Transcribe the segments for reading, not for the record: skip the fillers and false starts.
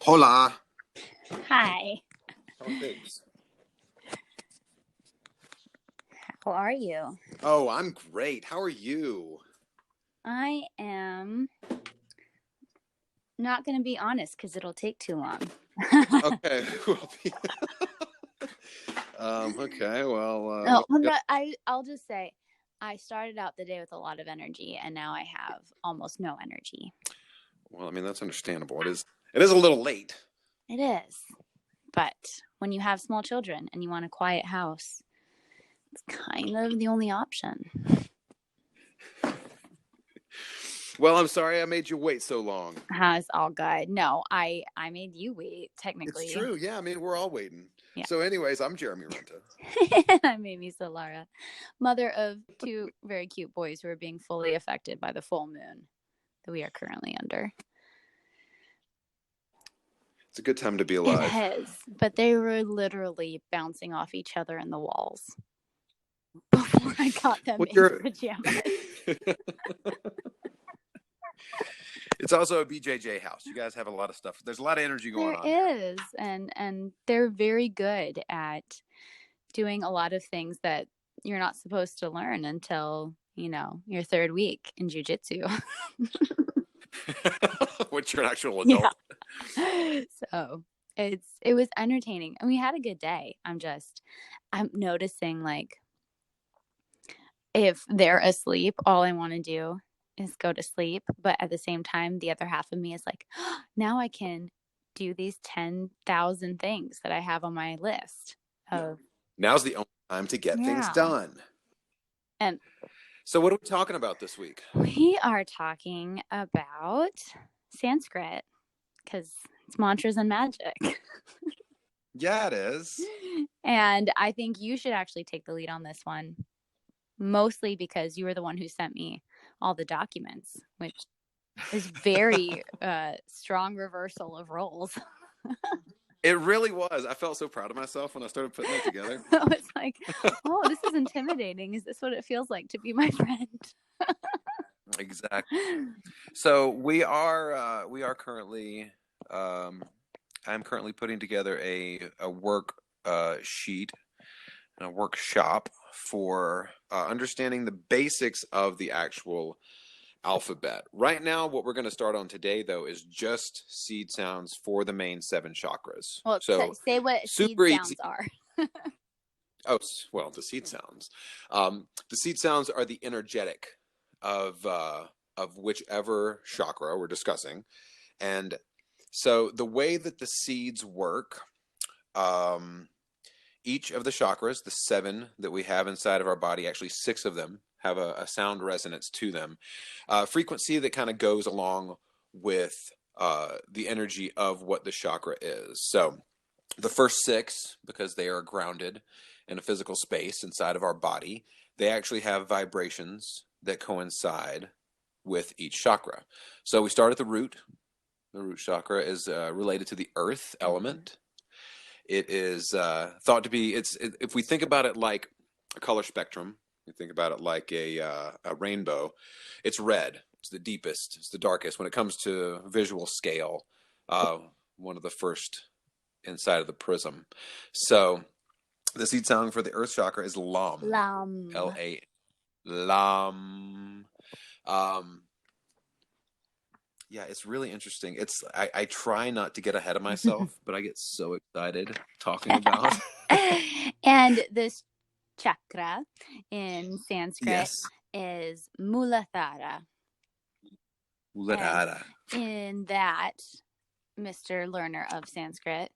Hola. Hi. How are things? How are you? Oh, I'm great. How are you? I am not going to be honest because it'll take too long. Okay. Okay. Well. No, I'll just say I started out the day with a lot of energy and now I have almost no energy. Well, I mean that's understandable. It is a little late. It is. But when you have small children and you want a quiet house, it's kind of the only option. Well, I'm sorry I made you wait so long. It's all good. No, I made you wait, technically. It's true. Yeah, I mean we're all waiting. Yeah. So, anyways, I'm Jeremy Renta. I'm Amy Solara, mother of two very cute boys who are being fully affected by the full moon that we are currently under. It's a good time to be alive. It is, but they were literally bouncing off each other in the walls before I got them in pajamas. It's also a BJJ house. You guys have a lot of stuff. There's a lot of energy going on. There is, and they're very good at doing a lot of things that you're not supposed to learn until, your third week in jiu-jitsu. Which you're an actual adult. Yeah. So it was entertaining and we had a good day. I'm noticing, like, if they're asleep, all I want to do is go to sleep. But at the same time, the other half of me is like, oh, now I can do these 10,000 things that I have on my list. Now's the only time to get things done. And so what are we talking about this week? We are talking about Sanskrit because it's mantras and magic. Yeah, it is. And I think you should actually take the lead on this one, mostly because you were the one who sent me all the documents, which is very strong reversal of roles. It really was. I felt so proud of myself when I started putting it together. I was like, oh, this is intimidating. Is this what it feels like to be my friend? Exactly. So we are currently, I'm currently putting together a work sheet and a workshop for understanding the basics of the actual alphabet. Right now, what we're going to start on today, though, is just seed sounds for the main 7 chakras. Well, so say what seed sounds are. Oh, well, the seed sounds. The seed sounds are the energetic of whichever chakra we're discussing. And so the way that the seeds work, each of the chakras, the 7 that we have inside of our body, actually 6 of them, have a sound resonance to them. Frequency that kind of goes along with the energy of what the chakra is. So the first 6, because they are grounded in a physical space inside of our body, they actually have vibrations that coincide with each chakra. So we start at the root. The root chakra is related to the earth element. It is thought to be, if we think about it like a color spectrum, you think about it like a rainbow, it's red. It's the deepest. It's the darkest. When it comes to visual scale, one of the first inside of the prism. So the seed sound for the earth chakra is Lam. Lam. L-A. Lam. Yeah, it's really interesting. I try not to get ahead of myself, but I get so excited talking about. And this chakra in Sanskrit is Muladhara. Muladhara. In that, Mr. Learner of Sanskrit,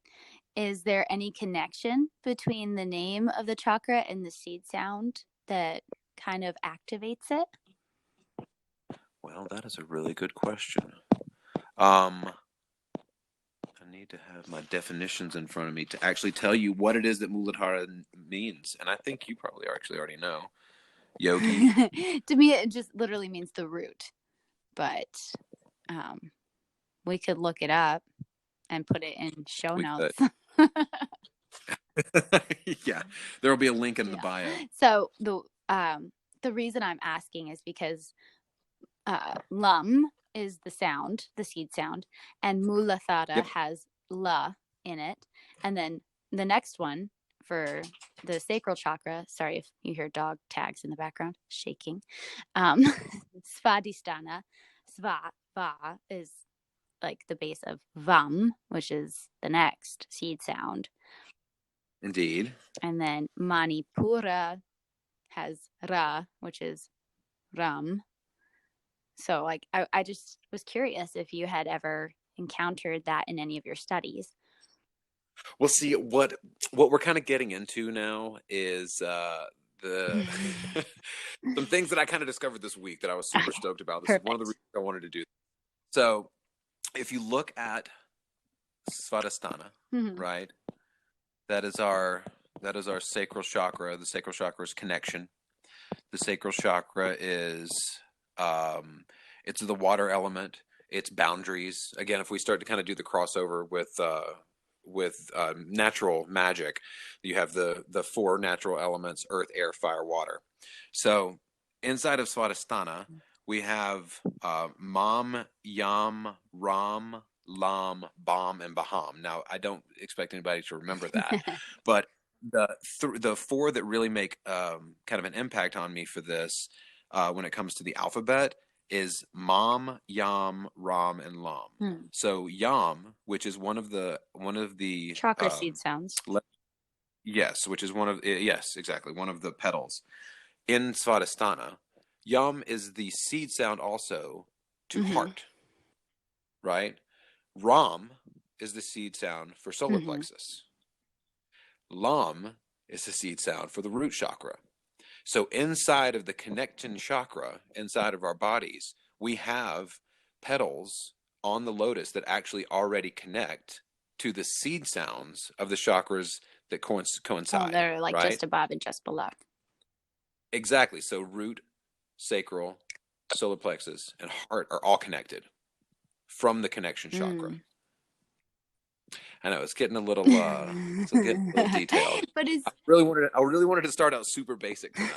is there any connection between the name of the chakra and the seed sound that kind of activates it? Well, that is a really good question. I need to have my definitions in front of me to actually tell you what it is that Muladhara means. And I think you probably actually already know. Yogi. To me, it just literally means the root. But we could look it up and put it in show notes. Yeah, there will be a link in the bio. So the reason I'm asking is because Lam is the sound, the seed sound, and Muladhara has la in it. And then the next one for the sacral chakra, sorry if you hear dog tags in the background shaking, svadhisthana. Va is like the base of vam, which is the next seed sound. Indeed. And then manipura has ra, which is ram. So like I just was curious if you had ever encountered that in any of your studies. Well, see, what we're kind of getting into now is the some things that I kind of discovered this week that I was super stoked about. This Perfect. is one of the reasons I wanted to do this. So if you look at Svadhisthana, right, that is our sacral chakra. The sacral chakra is connection. The sacral chakra is it's the water element. It's boundaries. Again, if we start to kind of do the crossover with natural magic, you have the four natural elements: earth, air, fire, water. So inside of Svadhisthana, we have Mam, Yam, Ram, Lam, Bam, and Baham. Now, I don't expect anybody to remember that, but the four that really make kind of an impact on me for this when it comes to the alphabet is Mam, Yam, Ram, and Lam. So Yam, which is one of the chakra seed sounds. Yes, which is one of the petals in Svadhisthana. Yam is the seed sound also to heart, right? Ram is the seed sound for solar plexus. Lam is the seed sound for the root chakra. So inside of the connection chakra, inside of our bodies, we have petals on the lotus that actually already connect to the seed sounds of the chakras that coincide. Oh, they're like right? just above and just below. Exactly. So root, sacral, solar plexus, and heart are all connected from the connection chakra. I know it's getting a little detailed. But I really wanted to start out super basic tonight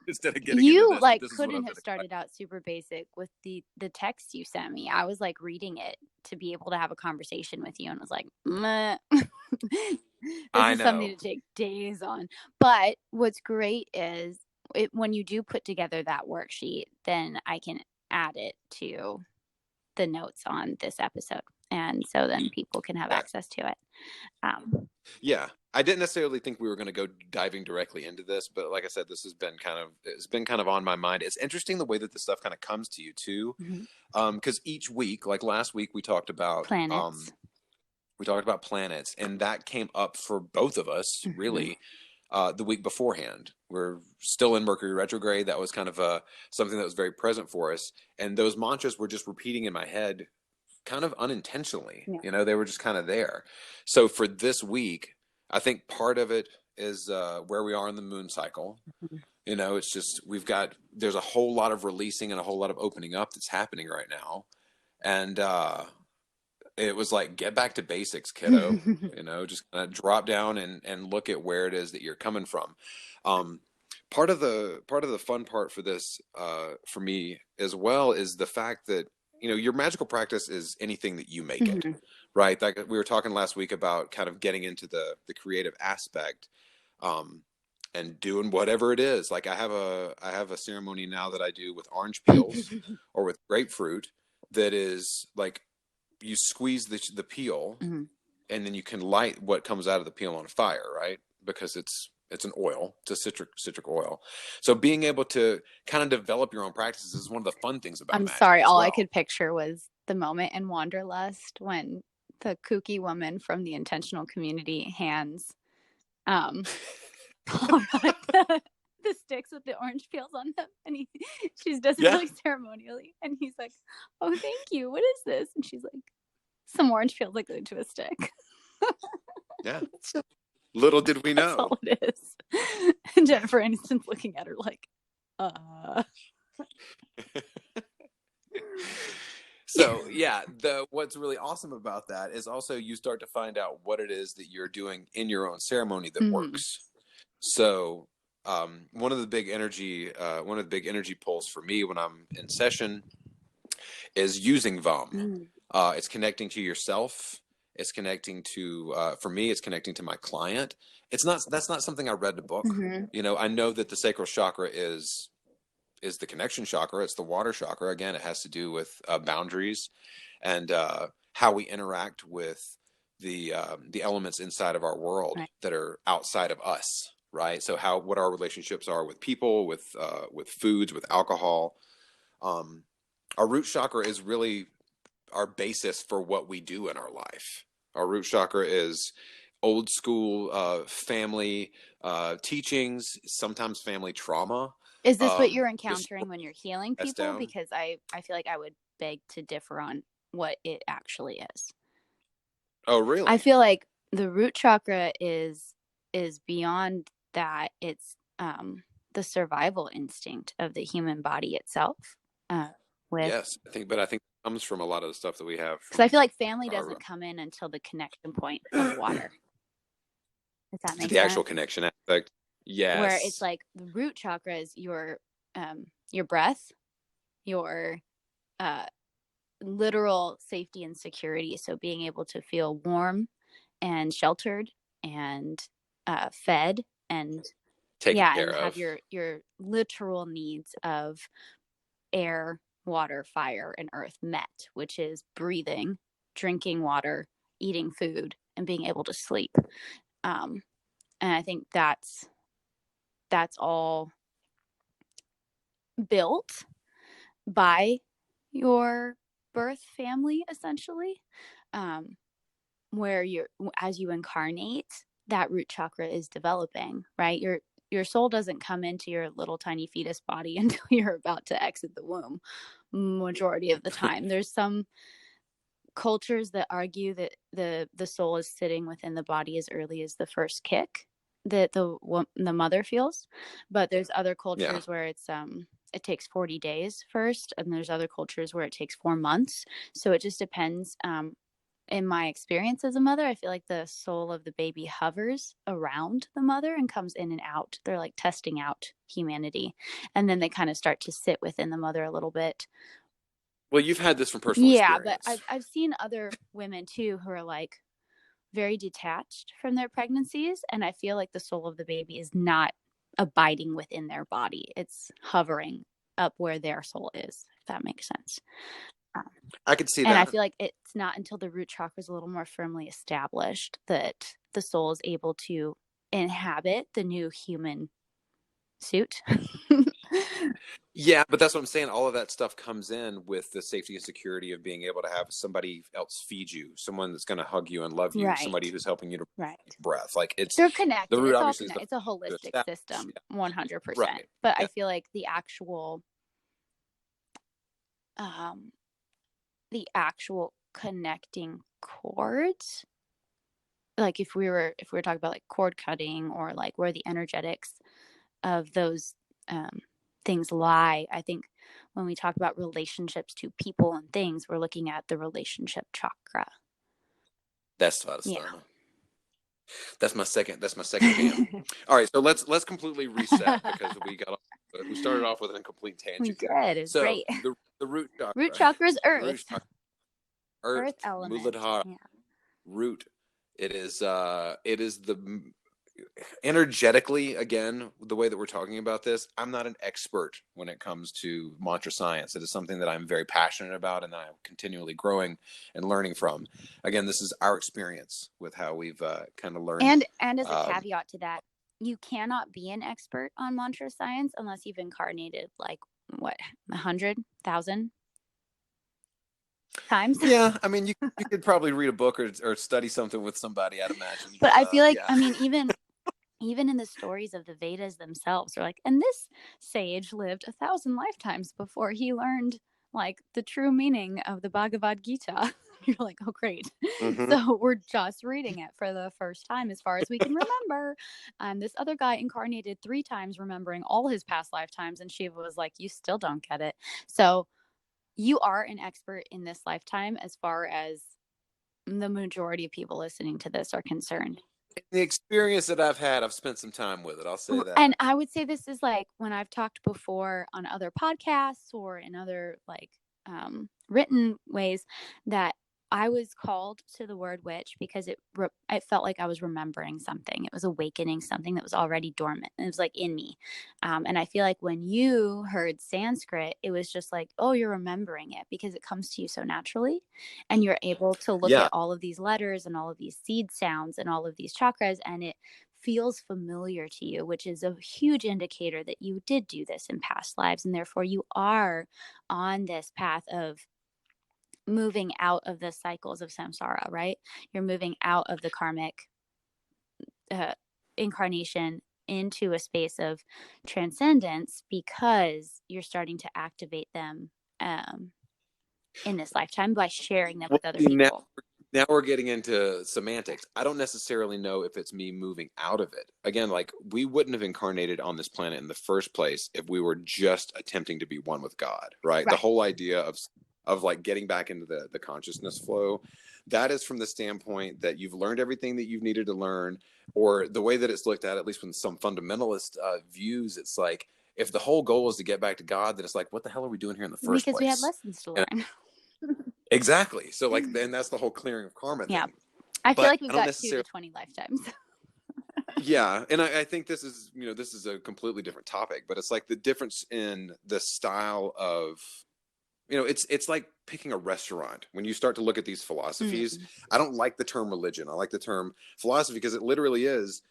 instead of getting you into this. Like couldn't have started out super basic with the text you sent me. I was like reading it to be able to have a conversation with you, and was like, this is something to take days on. But what's great is when you do put together that worksheet, then I can add it to the notes on this episode. And so then people can have access to it. Yeah, I didn't necessarily think we were going to go diving directly into this, but like I said, it's been kind of on my mind. It's interesting the way that this stuff kind of comes to you too, because each week, like last week, we talked about planets. And that came up for both of us really the week beforehand. We're still in Mercury retrograde. That was kind of something that was very present for us, and those mantras were just repeating in my head kind of unintentionally. They were just kind of there. So for this week, I think part of it is where we are in the moon cycle. It's just there's a whole lot of releasing and a whole lot of opening up that's happening right now, and it was like, get back to basics, kiddo. Just kind of drop down and look at where it is that you're coming from. Part of the fun part for this for me as well is the fact that your magical practice is anything that you make it, right? Like we were talking last week about kind of getting into the creative aspect, and doing whatever it is. Like I have a ceremony now that I do with orange peels or with grapefruit that is like you squeeze the peel and then you can light what comes out of the peel on fire, right? Because it's an oil. It's a citric oil. So being able to kind of develop your own practices is one of the fun things about magic. I'm sorry. All I could picture was the moment in Wanderlust when the kooky woman from the intentional community hands Paul the sticks with the orange peels on them, and she does it like ceremonially, and he's like, "Oh, thank you. What is this?" And she's like, "Some orange peels like glued to a stick." Yeah. Little did we know. That's all it is. And Jennifer Aniston's looking at her like, So yeah, what's really awesome about that is also you start to find out what it is that you're doing in your own ceremony that works. So one of the big energy pulls for me when I'm in session is using VAM. It's connecting to yourself It's connecting to, for me, it's connecting to my client. That's not something I read in a book. Mm-hmm. You know, I know that the sacral chakra is the connection chakra. It's the water chakra. Again, it has to do with boundaries and how we interact with the elements inside of our world Right. that are outside of us, right? So what our relationships are with people, with foods, with alcohol. Um, our root chakra is really our basis for what we do in our life. Our root chakra is old school family teachings, sometimes family trauma. Is this what you're Just encountering when you're healing that's people? down. Because I feel like I would beg to differ on what it actually is. Oh, I really? feel like the root chakra is beyond that. It's the survival instinct of the human body itself. With Yes, I think it comes from a lot of the stuff that we have Because I from feel like family our doesn't come in until the connection point of water. Does that to make the sense? actual connection aspect. Where it's Yes. like the root chakra is your breath, your uh, literal safety and security. So being able to feel warm and sheltered and fed and Taken and care have of. your literal needs of air, water, fire, and earth met, which is breathing, drinking water, eating food, and being able to sleep. Um, and I think that's all built by your birth family, essentially, um, where you're as you incarnate, that root chakra is developing, right? Your soul doesn't come into your little tiny fetus body until you're about to exit the womb. Majority of the time, there's some cultures that argue that the soul is sitting within the body as early as the first kick that the mother feels, but there's other Yeah. cultures where it takes 40 days first, and there's other cultures where it takes 4 months. So it just depends. In my experience as a mother, I feel like the soul of the baby hovers around the mother and comes in and out. They're like testing out humanity, and then they kind of start to sit within the mother a little bit. Well, you've had this from personal Yeah, but experience. I've seen other women too who are like very detached from their pregnancies, and I feel like the soul of the baby is not abiding within their body. It's hovering up where their soul is, if that makes sense. I could see And I that. feel like it's not until the root chakra is a little more firmly established that the soul is able to inhabit the new human suit. Yeah, but that's what I'm saying. All of that stuff comes in with the safety and security of being able to have somebody else feed you, someone that's going to hug you and love you, somebody Right. who's helping you to Right. breath. Like They're the connected. root It's all obviously is connected. the It's a to holistic establish. system, Yeah. 100%. Right. But I Yeah. feel like um, the actual connecting chords, like if we were talking about like cord cutting or like where the energetics of those things lie, I think when we talk about relationships to people and things, we're looking at the relationship chakra. That's Yeah. Svadhisthana. That's my second. That's my second jam. All right, so let's completely reset because we started off with an incomplete We tangent here. did. It's So great. the root Root chakra, chakra is the root earth. chakra, Earth earth, element. muladhara, Yeah. root. It is the energetically, again, the way that we're talking about this. I'm not an expert when it comes to mantra science. It is something that I'm very passionate about and that I'm continually growing and learning from. Again, this is our experience with how we've kind of learned. And as a um, caveat to that, you cannot be an expert on mantra science unless you've incarnated like what 100,000 times. Yeah, I mean, you could probably read a book or study something with somebody, I'd imagine. But But I feel like, yeah, I mean, even in the stories of the Vedas themselves, they're like, and this sage lived 1,000 lifetimes before he learned like the true meaning of the Bhagavad Gita. You're like, oh, great. hmm So we're just reading it for the first time as far as we can remember. This other guy incarnated 3 times, remembering all his past lifetimes. And Shiva was like, you still don't get it. So you are an expert in this lifetime as far as the majority of people listening to this are concerned. the experience that I've had, I've spent some time with it. I'll say And that. I would say this is like when I've talked before on other podcasts or in other like written ways, that I was called to the word witch because it felt like I was remembering something. It was awakening something that was already dormant. It was like in me. And I feel like when you heard Sanskrit, it was just like, oh, you're remembering it because it comes to you so naturally. And you're able to look Yeah. at all of these letters and all of these seed sounds and all of these chakras, and it feels familiar to you, which is a huge indicator that you did do this in past lives. And therefore you are on this path of moving out of the cycles of samsara, right? You're moving out of the karmic incarnation into a space of transcendence because you're starting to activate them in this lifetime by sharing them with other people. Now we're getting into semantics. I don't necessarily know if it's me moving out of it. Again, like, we wouldn't have incarnated on this planet in the first place if we were just attempting to be one with God, right? The whole idea of like getting back into the consciousness flow, that is from the standpoint that you've learned everything that you've needed to learn, or the way that it's looked at least from some fundamentalist views, it's like, if the whole goal is to get back to God, then it's like, what the hell are we doing here in the first place? Because we had lessons to learn. Exactly. So like, then that's the whole clearing of karma thing. Yeah. I feel like we've got 2 to 20 lifetimes. Yeah. And I think this is, this is a completely different topic, but it's like the difference in the style of, it's like picking a restaurant. When you start to look at these philosophies, I don't like the term religion. I like the term philosophy because it literally is,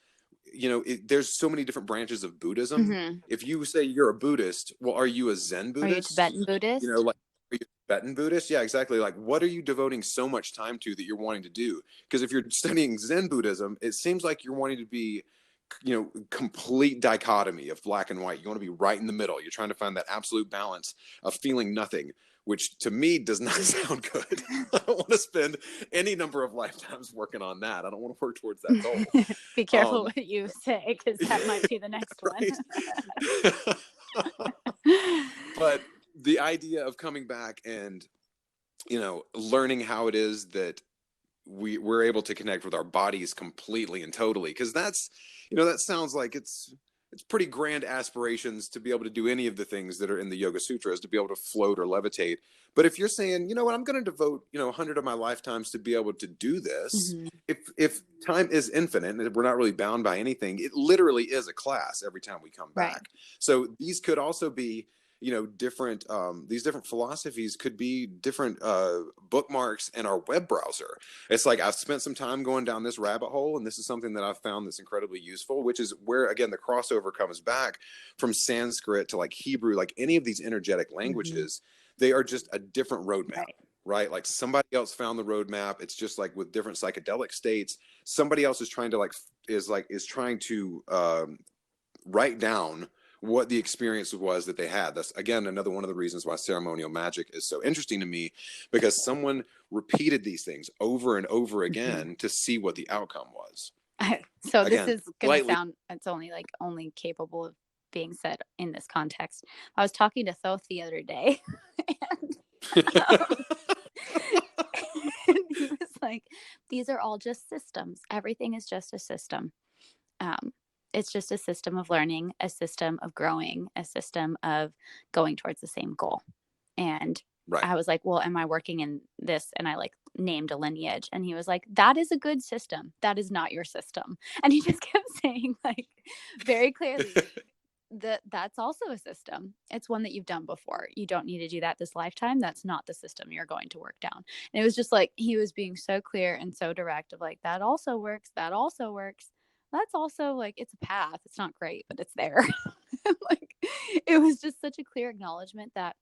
there's so many different branches of Buddhism. If you say you're a Buddhist, well, are you a Zen Buddhist? Are you Tibetan Buddhist? Like, are you Tibetan Buddhist? Yeah, exactly. Like, what are you devoting so much time to that you're wanting to do? Because if you're studying Zen Buddhism, it seems like you're wanting to be, complete dichotomy of black and white. You want to be right in the middle. You're trying to find that absolute balance of feeling nothing, which to me does not sound good. I don't want to spend any number of lifetimes working on that. I don't want to work towards that goal. Be careful what you say, because that might be the next one. But the idea of coming back and, learning how it is that we're able to connect with our bodies completely and totally, because that's, that sounds like it's pretty grand aspirations to be able to do any of the things that are in the Yoga Sutras, to be able to float or levitate. But if you're saying, what, I'm going to devote, 100 of my lifetimes to be able to do this, if time is infinite and we're not really bound by anything, it literally is a class every time we come back. So these could also be, different, these different philosophies could be different bookmarks in our web browser. It's like, I've spent some time going down this rabbit hole, and this is something that I've found that's incredibly useful, which is where, again, the crossover comes back from Sanskrit to like Hebrew, like any of these energetic languages, they are just a different roadmap. Right? Like, somebody else found the roadmap. It's just like with different psychedelic states, somebody else is trying to is trying to write down what the experience was that they had. That's, again, another one of the reasons why ceremonial magic is so interesting to me, because someone repeated these things over and over again to see what the outcome was. So again, this is going to sound, it's only capable of being said in this context. I was talking to Thoth the other day, and he was like, these are all just systems. Everything is just a system. It's just a system of learning, a system of growing, a system of going towards the same goal. And I was like, well, am I working in this? And I named a lineage. And he was like, that is a good system. That is not your system. And he just kept saying very clearly that's also a system. It's one that you've done before. You don't need to do that this lifetime. That's not the system you're going to work down. And it was just he was being so clear and so direct of that also works. That also works. That's also it's a path. It's not great, but it's there. It was just such a clear acknowledgement that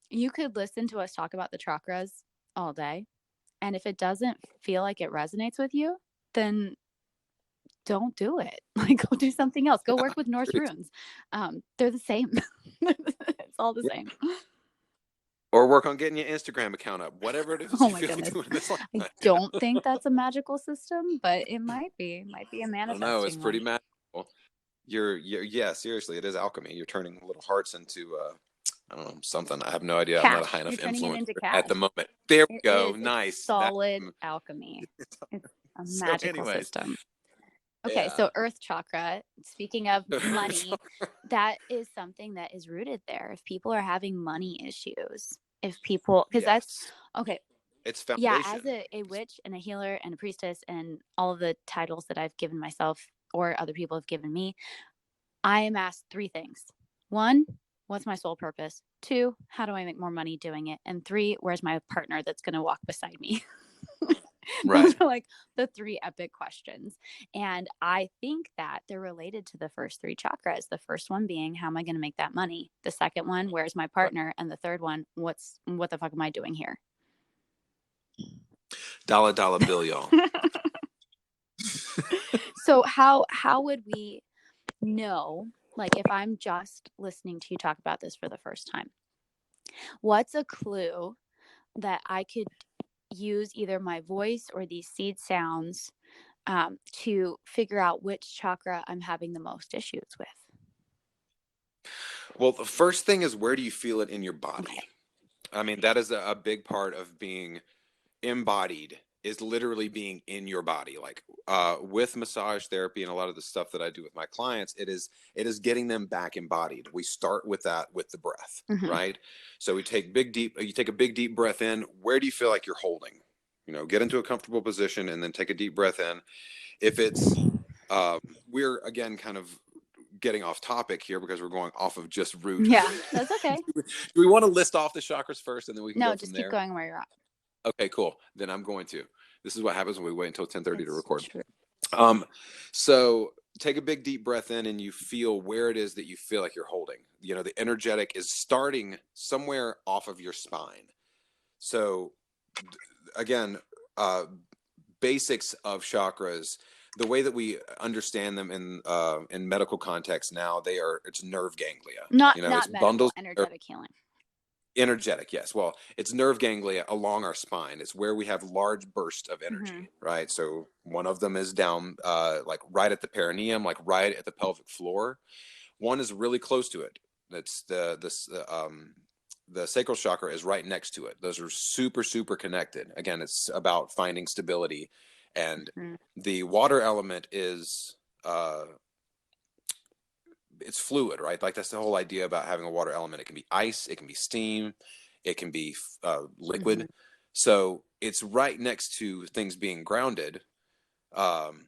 you could listen to us talk about the chakras all day, and if it doesn't feel like it resonates with you, then don't do it. Go do something else. Go work with Norse runes. They're the same. It's all the same. Or work on getting your Instagram account up, whatever it is. Oh my goodness. I don't think that's a magical system, but it might be. It might be a manifesting. No, it's pretty magical. Yeah, seriously, it is alchemy. You're turning little hearts into I don't know, something. I have no idea. Cash. I'm not a high enough influencer at the moment. There we go. Nice. Solid alchemy. It's a magical system. Okay, so Earth chakra, speaking of money, that is something that is rooted there. If people are having money issues, because that's, okay, It's Yeah, foundation. as a witch and a healer and a priestess and all of the titles that I've given myself or other people have given me, I am asked 3 things. 1, what's my sole purpose? 2, how do I make more money doing it? And 3, where's my partner that's going to walk beside me? Those Right. are like the 3 epic questions. And I think that they're related to the first 3 chakras. The first one being, how am I going to make that money? The second one, where's my partner? And the third one, what the fuck am I doing here? Dollar bill, y'all. So how would we know, like if I'm just listening to you talk about this for the first time, what's a clue that I could use either my voice or these seed sounds to figure out which chakra I'm having the most issues with? Well, the first thing is, where do you feel it in your body? Okay. I mean, that is a big part of being embodied, is literally being in your body. Like with massage therapy and a lot of the stuff that I do with my clients, it is getting them back embodied. We start with that, with the breath, Mm-hmm. right? So you take a big deep breath in. Where do you feel like you're holding? Get into a comfortable position and then take a deep breath in. If it's we're again kind of getting off topic here because we're going off of just root. Yeah, that's okay. Do we want to list off the chakras first and then we can No, go from just there? keep going where you're at. Okay, cool. Then I'm going to. This is what happens when we wait until 10:30 to record. True. So take a big deep breath in and you feel where it is that you feel like you're holding. The energetic is starting somewhere off of your spine. So again, basics of chakras, the way that we understand them in medical context now, it's nerve ganglia. Not It's medical, bundles, energetic healing. energetic, yes. Well, it's nerve ganglia along our spine. It's where we have large bursts of energy, right? So one of them is down, like right at the perineum, like right at the pelvic floor. One is really close to it. That's the sacral chakra is right next to it. Those are super, super connected. Again, it's about finding stability, and the water element is it's fluid, right? Like that's the whole idea about having a water element. It can be ice, it can be steam, it can be liquid. So it's right next to things being grounded, and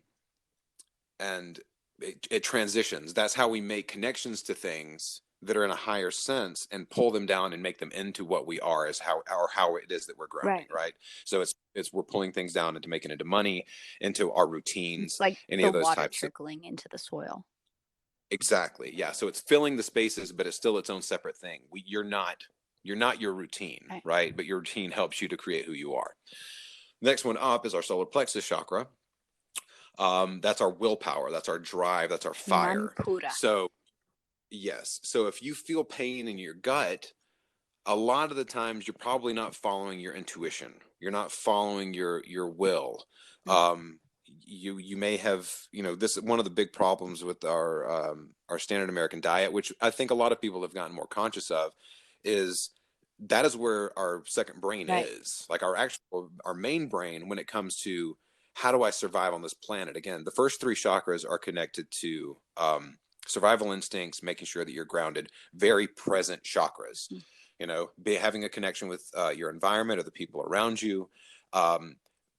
it transitions. That's how we make connections to things that are in a higher sense and pull them down and make them into what we are, as how it is that we're grounding, right? So it's we're pulling things down into making it into money, into our routines, It's like any the of those water types of. trickling into the soil. Exactly. Yeah. So it's filling the spaces, but it's still its own separate thing. You're not your routine, right? But your routine helps you to create who you are. Next one up is our solar plexus chakra. That's our willpower. That's our drive. That's our fire. Manipura. So yes. So if you feel pain in your gut, a lot of the times you're probably not following your intuition. You're not following your will. You may have, this is one of the big problems with our standard American diet, which I think a lot of people have gotten more conscious of, is that is where our second brain is. Like our main brain, when it comes to how do I survive on this planet. Again, the first 3 chakras are connected to survival instincts, making sure that you're grounded, very present chakras. Having a connection with your environment or the people around you,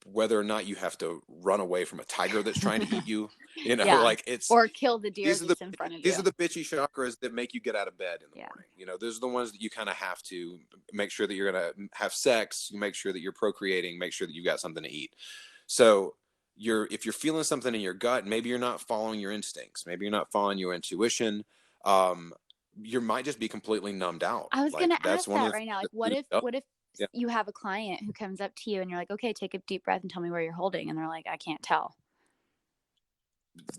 whether or not you have to run away from a tiger that's trying to eat you, like it's, or kill the deer that's in front of you. These are the bitchy chakras that make you get out of bed in the morning. Those are the ones that you kind of have to make sure that you're going to have sex, make sure that you're procreating, make sure that you got something to eat. So if you're feeling something in your gut, maybe you're not following your instincts, maybe you're not following your intuition. You might just be completely numbed out. I was going to ask that right now. Like, what if you have a client who comes up to you and you're like, okay, take a deep breath and tell me where you're holding. And they're like, I can't tell.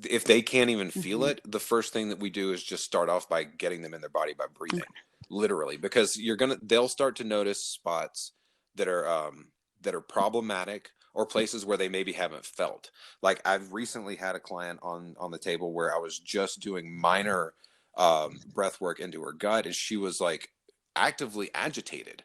If they can't even feel it, the first thing that we do is just start off by getting them in their body by breathing, literally, because they'll start to notice spots that are problematic, or places where they maybe haven't felt. Like I've recently had a client on the table where I was just doing minor breath work into her gut, and she was like actively agitated.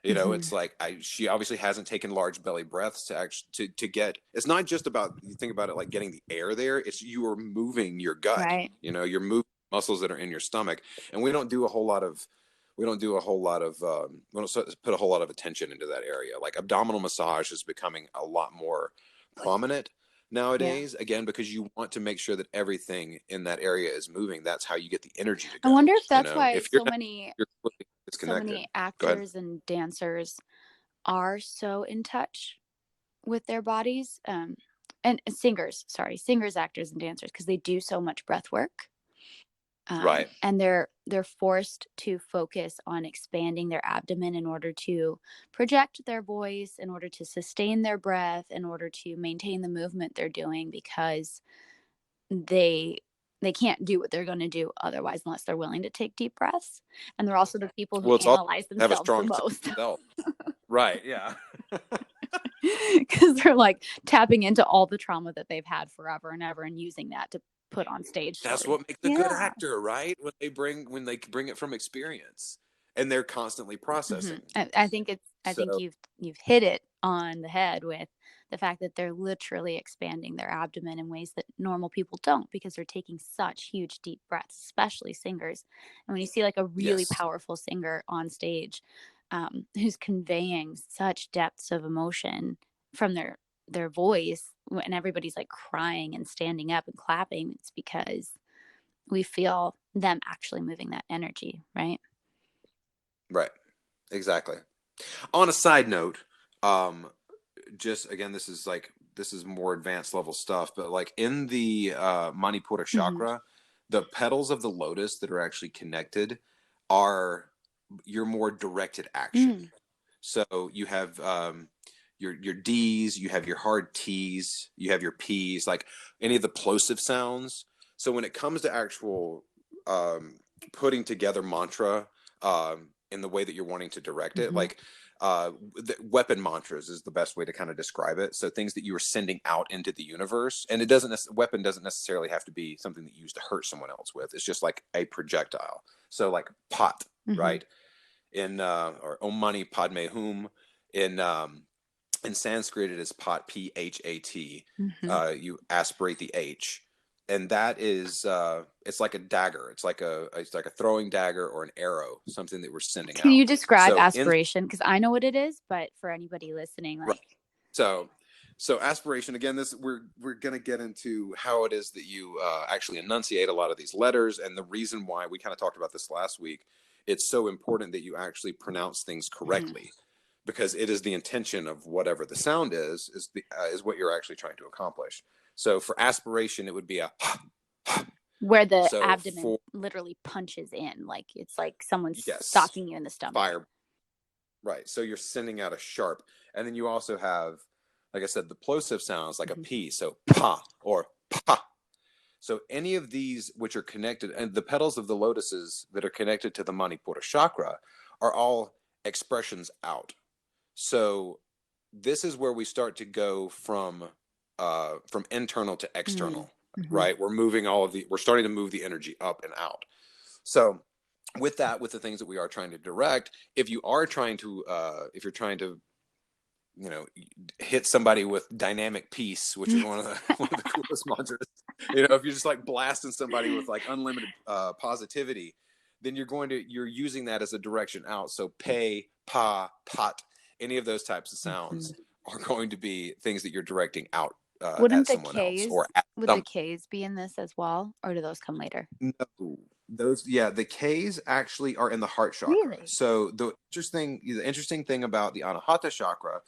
It's like she obviously hasn't taken large belly breaths to get. It's not just about, you think about it like getting the air there. It's you are moving your gut. You're moving muscles that are in your stomach, and we don't do a whole lot of we don't do a whole lot of we don't put a whole lot of attention into that area. Like abdominal massage is becoming a lot more prominent nowadays, again, because you want to make sure that everything in that area is moving. That's how you get the energy to I go. wonder if You that's know, why if you're so not, many you're completely disconnected. Go ahead. actors and dancers are so in touch with their bodies, and singers, actors and dancers, because they do so much breath work. Right. And they're forced to focus on expanding their abdomen in order to project their voice, in order to sustain their breath, in order to maintain the movement they're doing, because they can't do what they're going to do otherwise unless they're willing to take deep breaths. And they're also the people who Well, it's all analyze have a themselves the strong sense most. of self. Right. Yeah. Because they're like tapping into all the trauma that they've had forever and ever and using that to put on stage. That's what makes a good actor, right? When they bring it from experience, and they're constantly processing. I think you've hit it on the head with the fact that they're literally expanding their abdomen in ways that normal people don't, because they're taking such huge deep breaths, especially singers. And when you see like a really powerful singer on stage, who's conveying such depths of emotion from their voice, and everybody's like crying and standing up and clapping, it's because we feel them actually moving that energy, right? Right. Exactly. On a side note, just again, this is more advanced level stuff, but like in the Manipura chakra, the petals of the lotus that are actually connected are your more directed action. So you have your D's, you have your hard T's, you have your P's, like any of the plosive sounds. So when it comes to actual putting together mantra in the way that you're wanting to direct it, like the weapon mantras is the best way to kind of describe it. So things that you are sending out into the universe, and weapon doesn't necessarily have to be something that you use to hurt someone else with. It's just like a projectile. So like pot, right? In or Om Mani Padme Hum in Sanskrit it is pot, P-H-A-T. You aspirate the H, and that is it's like a dagger. It's like a throwing dagger or an arrow, something that we're sending out. Can you describe aspiration? Because I know what it is, but for anybody listening, like so aspiration, again, this we're going to get into how it is that you actually enunciate a lot of these letters, and the reason why we kind of talked about this last week. It's so important that you actually pronounce things correctly, because it is the intention of whatever the sound is what you're actually trying to accomplish. So for aspiration, it would be a where the abdomen literally punches in, like it's like someone's stalking you in the stomach. Fire. Right. So you're sending out a sharp, and then you also have, like I said, the plosive sounds like a P. So pa or pa. So any of these which are connected, and the petals of the lotuses that are connected to the Manipura chakra are all expressions out. So this is where we start to go from internal to external, right? We're starting to move the energy up and out. So with the things that we are trying to direct, if you're trying to hit somebody with dynamic peace, which is one of the coolest mantras. If you're just like blasting somebody with like unlimited positivity, then you're using that as a direction out. So pay, pa, pot, any of those types of sounds are going to be things that you're directing out at someone else. Would the K's be in this as well, or do those come later? No, the K's actually are in the heart chakra. Really? So the interesting thing about the Anahata chakra,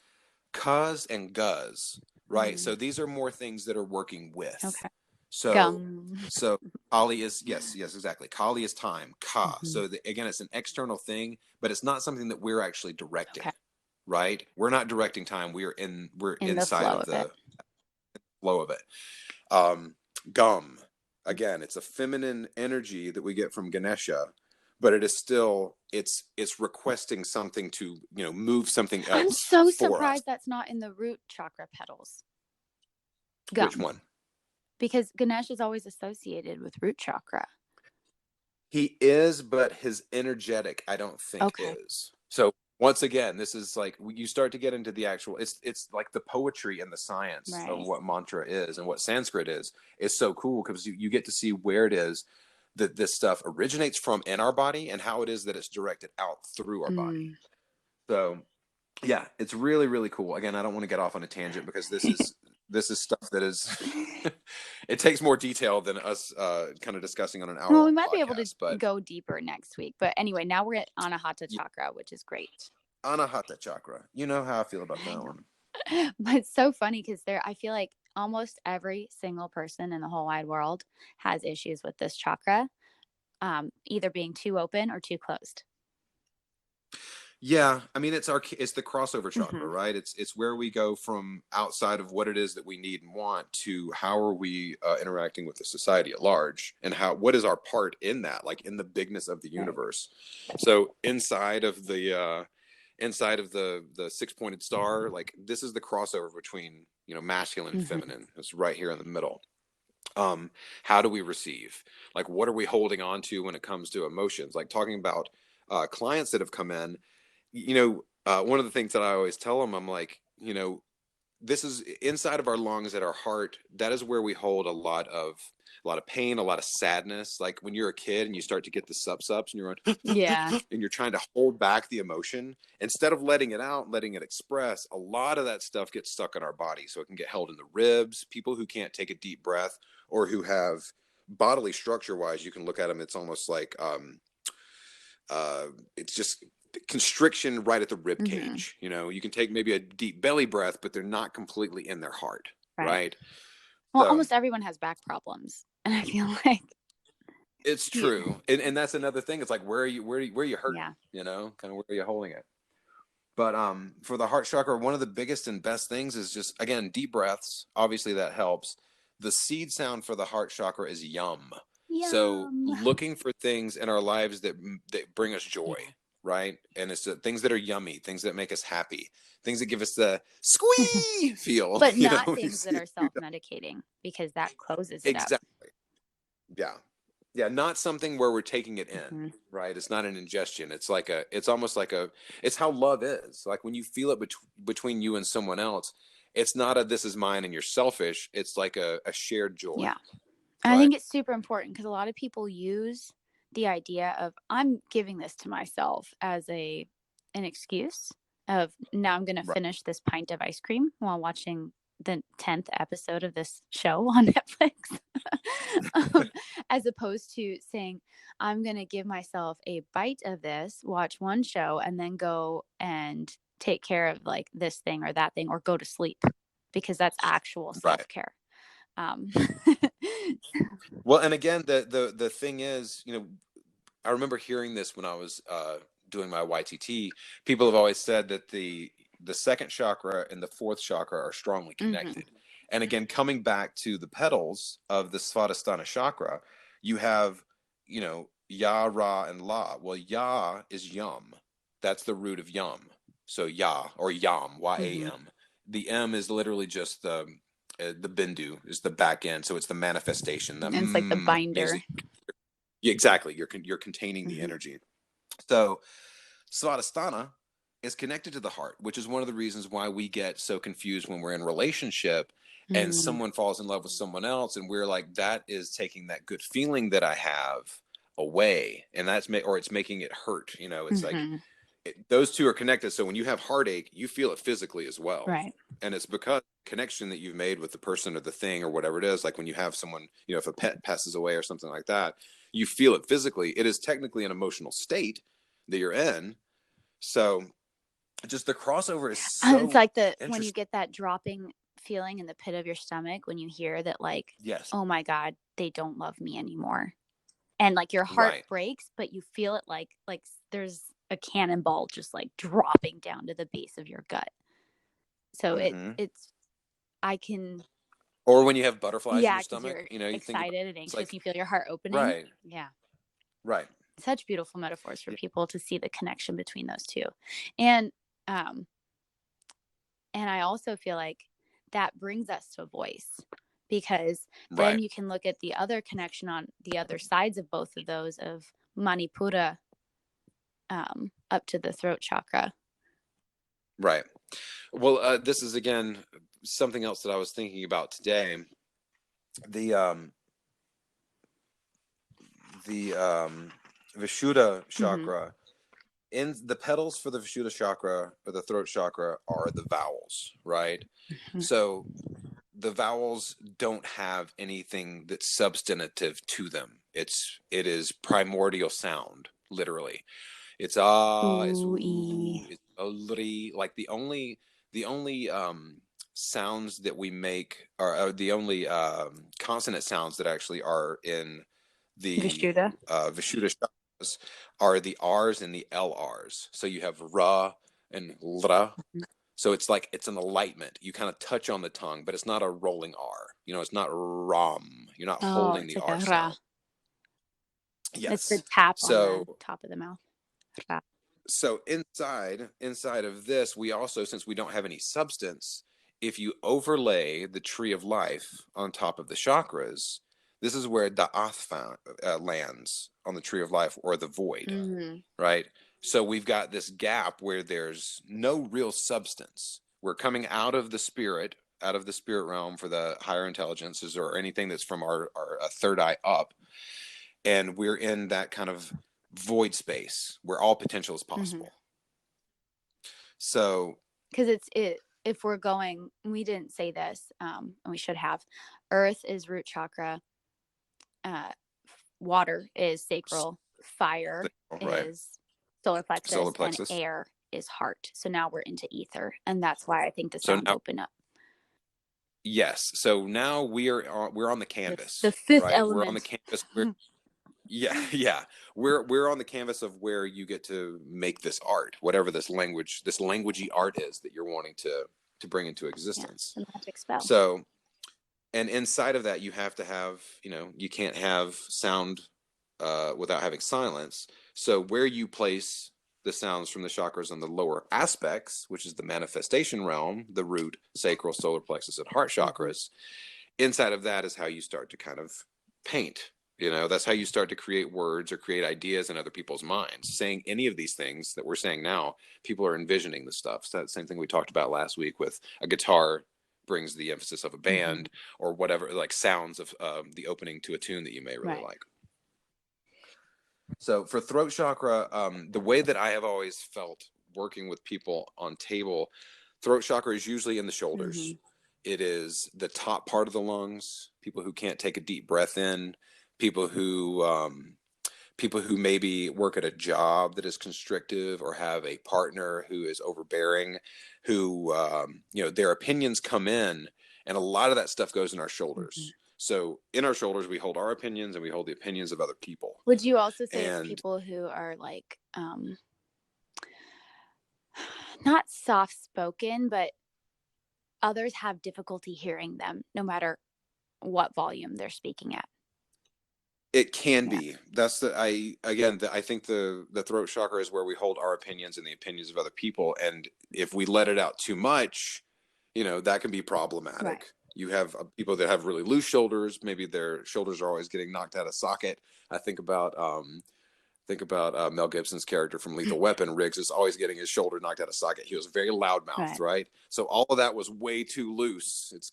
K's and G's, right? So these are more things that are working with. Okay. So Kali is yes, exactly. Kali is time, Ka. So again, it's an external thing, but it's not something that we're actually directing. Okay. Right? We're not directing time. We're inside of the flow of it. Gum. Again, it's a feminine energy that we get from Ganesha, but it is still it's requesting something to move something else. I'm so surprised that's not in the root chakra petals. Gum. Which one? Because Ganesh is always associated with root chakra. He is, but his energetic, I don't think is. So once again, this is like you start to get into the actual. It's like the poetry and the science of what mantra is and what Sanskrit is so cool, because you get to see where it is that this stuff originates from in our body and how it is that it's directed out through our body. So yeah, it's really, really cool. Again, I don't want to get off on a tangent because this is stuff that is it takes more detail than us kind of discussing on an hour Well, we long might podcast, be able to but go deeper next week. But anyway, now we're at Anahata Chakra, which is great. Anahata chakra. You know how I feel about that one. But it's so funny because I feel like almost every single person in the whole wide world has issues with this chakra, either being too open or too closed. Yeah, I mean it's the crossover chakra, right? It's where we go from outside of what it is that we need and want to how are we interacting with the society at large, and what is our part in that, like in the bigness of the universe. So inside of the six-pointed star, like this is the crossover between masculine and feminine. It's right here in the middle. How do we receive? Like what are we holding on to when it comes to emotions? Like talking about clients that have come in. One of the things that I always tell them, I'm like, this is inside of our lungs, at our heart. That is where we hold a lot of pain, a lot of sadness. Like when you're a kid and you start to get the sups and you're on, Yeah, and you're trying to hold back the emotion instead of letting it out, letting it express. A lot of that stuff gets stuck in our body, so it can get held in the ribs. People who can't take a deep breath or who have bodily structure wise, you can look at them. It's almost like it's just constriction right at the rib cage. You can take maybe a deep belly breath, but they're not completely in their heart, right? Well, So, almost everyone has back problems, and I feel like it's true, and that's another thing. It's like where are you hurt? Yeah. Kind of where are you holding it? But for the heart chakra, one of the biggest and best things is just, again, deep breaths. Obviously, that helps. The seed sound for the heart chakra is yum. So looking for things in our lives that bring us joy. Right? And it's things that are yummy, things that make us happy, things that give us the squee feel. But not things that are self-medicating, because that closes it up. Exactly. Yeah. Not something where we're taking it in, right? It's not an ingestion. It's it's how love is. Like when you feel it between you and someone else, it's not this is mine and you're selfish. It's like a shared joy. Yeah. And I think it's super important because a lot of people use the idea of I'm giving this to myself as an excuse of now I'm going to finish this pint of ice cream while watching the 10th episode of this show on Netflix, as opposed to saying I'm going to give myself a bite of this, watch one show, and then go and take care of like this thing or that thing, or go to sleep, because that's actual self-care. Well, and again, the thing is, I remember hearing this when I was doing my YTT. People have always said that the second chakra and the fourth chakra are strongly connected. And again, coming back to the petals of the Svadhisthana chakra, you have, Ya, Ra, and La. Well, Ya is yum. That's the root of yum. So Ya, or yam, Y-A-M. The M is literally just the bindu, is the back end. So it's the manifestation. And it's like the binder. Yeah, exactly. You're containing the energy. So Svadhisthana is connected to the heart, which is one of the reasons why we get so confused when we're in a relationship and someone falls in love with someone else, and we're like, that is taking that good feeling that I have away, and it's making it hurt. It's like those two are connected. So when you have heartache, you feel it physically as well, right? And it's because the connection that you've made with the person or the thing or whatever it is. Like when you have someone, if a pet passes away or something like that, you feel it physically. It is technically an emotional state that you're in. So just the crossover is so it's like when you get that dropping feeling in the pit of your stomach when you hear that, like, oh my God, they don't love me anymore. And like your heart breaks, but you feel it like there's a cannonball just like dropping down to the base of your gut. So it's I can. Or when you have butterflies in your stomach, you're excited and anxious, you feel your heart opening. Right. Yeah. Right. Such beautiful metaphors for people to see the connection between those two. And I also feel like that brings us to voice, because then you can look at the other connection on the other sides of both of those, of Manipura up to the throat chakra. Right. Well, this is, again, something else that I was thinking about today. Vishuddha Mm-hmm. chakra. In the petals for the Vishuddha chakra or the throat chakra are the vowels, right? Mm-hmm. So the vowels don't have anything that's substantive to them. It is primordial sound, literally. It's ah, it's Ooh, ooh, it's ri. Like the only sounds that we make are the only consonant sounds that actually are in the Vishuddha. Vishuddha chakras are the R's and the LR's. So you have ra and lra. So it's like it's an alignment. You kind of touch on the tongue, but it's not a rolling R. You know, it's not ram. You're not Oh, holding it's the like R a ra. sound. It's the Yes. tap on the So top of the mouth. Ra. so inside of this, we also, since we don't have any substance, if you overlay the tree of life on top of the chakras, this is where Da'ath lands on the tree of life, or the void, Mm-hmm. right? So we've got this gap where there's no real substance. We're coming out of the spirit realm for the higher intelligences or anything that's from our third eye up, and we're in that kind of void space where all potential is Mm-hmm. possible. So Because if we're going, we didn't say this, and we should have. Earth is root chakra. Water is sacral. Fire right, is solar solar plexus, and plexus. air is heart. So now we're into ether, and that's why I think the So sounds now, open up. yes. So now we're on the The canvas, fifth right? We're on the element. canvas where yeah, yeah. We're on the canvas of where you get to make this art, whatever this languagey art is that you're wanting to bring into Yeah, existence. the magic spell. So, and inside of that, you have to have, you can't have sound without having silence. So where you place the sounds from the chakras on the lower aspects, which is the manifestation realm, the root, sacral, solar plexus, and heart chakras, inside of that is how you start to kind of paint. That's how you start to create words or create ideas in other people's minds. Saying any of these things that we're saying now, people are envisioning the stuff. So that same thing we talked about last week with a guitar brings the emphasis of a band, or whatever, like sounds of the opening to a tune that you may really Right. like. So for throat chakra, the way that I have always felt working with people on table, throat chakra is usually in the shoulders. It is the top part of the lungs. People who can't take a deep breath in, people who maybe work at a job that is constrictive, or have a partner who is overbearing, who their opinions come in, and a lot of that stuff goes in our shoulders. So in our shoulders, we hold our opinions and we hold the opinions of other people. Would you also say it's And people who are like not soft spoken, but others have difficulty hearing them no matter what volume they're speaking at? it can Yeah. be. I think the throat chakra is where we hold our opinions and the opinions of other people. And if we let it out too much, that can be problematic. Right. You have people that have really loose shoulders. Maybe their shoulders are always getting knocked out of socket. I think about Mel Gibson's character from Lethal Weapon. Riggs is always getting his shoulder knocked out of socket. He was very loudmouthed, right? So all of that was way too loose. It's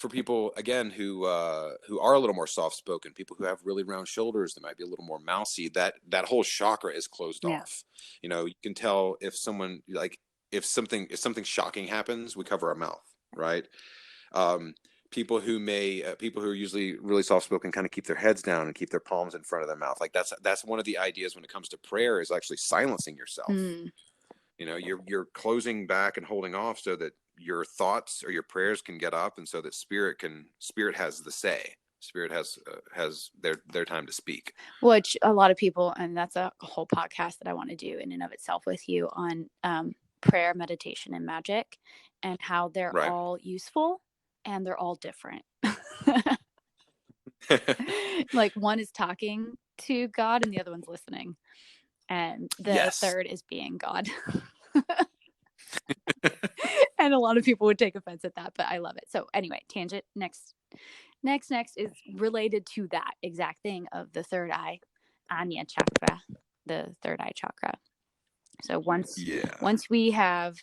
for people again who are a little more soft spoken, people who have really round shoulders, that might be a little more mousy. That whole chakra is closed off. You can tell if someone, like, if something shocking happens, we cover our mouth, right? People who are usually really soft spoken kind of keep their heads down and keep their palms in front of their mouth. Like that's one of the ideas when it comes to prayer, is actually silencing yourself. You're closing back and holding off so that your thoughts or your prayers can get up, and so that spirit has the say. Spirit has their time to speak, which a lot of people, and that's a whole podcast that I want to do in and of itself with you on prayer, meditation, and magic, and how they're all useful and they're all different. Like one is talking to God and the other one's listening, and the third is being God. And a lot of people would take offense at that, but I love it. So anyway, tangent. Next is related to that exact thing of the third eye, Anya chakra, the third eye chakra. So once we have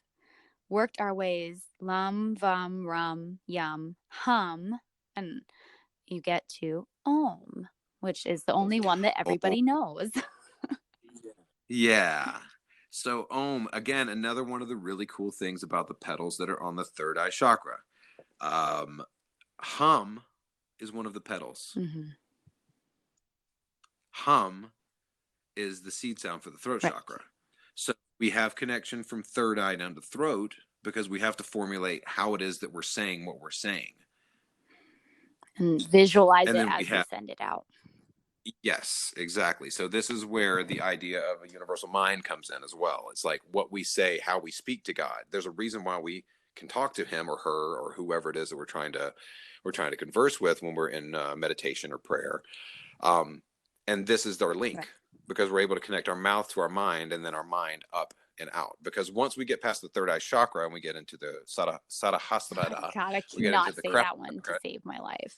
worked our ways, lam, vam, ram, yum, hum, and you get to om, which is the only one that Oh, everybody knows. yeah. So again, another one of the really cool things about the petals that are on the third eye chakra. Um, hum is one of the petals. Mm-hmm. Hum is the seed sound for the throat Right. chakra. So we have connection from third eye down to throat because we have to formulate how it is that we're saying what we're saying. And visualize And it then we as we have, send it out. yes, exactly. So this is where the idea of a universal mind comes in as well. It's like what we say, how we speak to God. There's a reason why we can talk to him or her or whoever it is that we're trying to converse with when we're in meditation or prayer. And this is our link Right. because we're able to connect our mouth to our mind and then our mind up and out. Because once we get past the third eye chakra and we get into the Sarahasrara, God, I we get into cannot the say crown that one to chakra. save my life.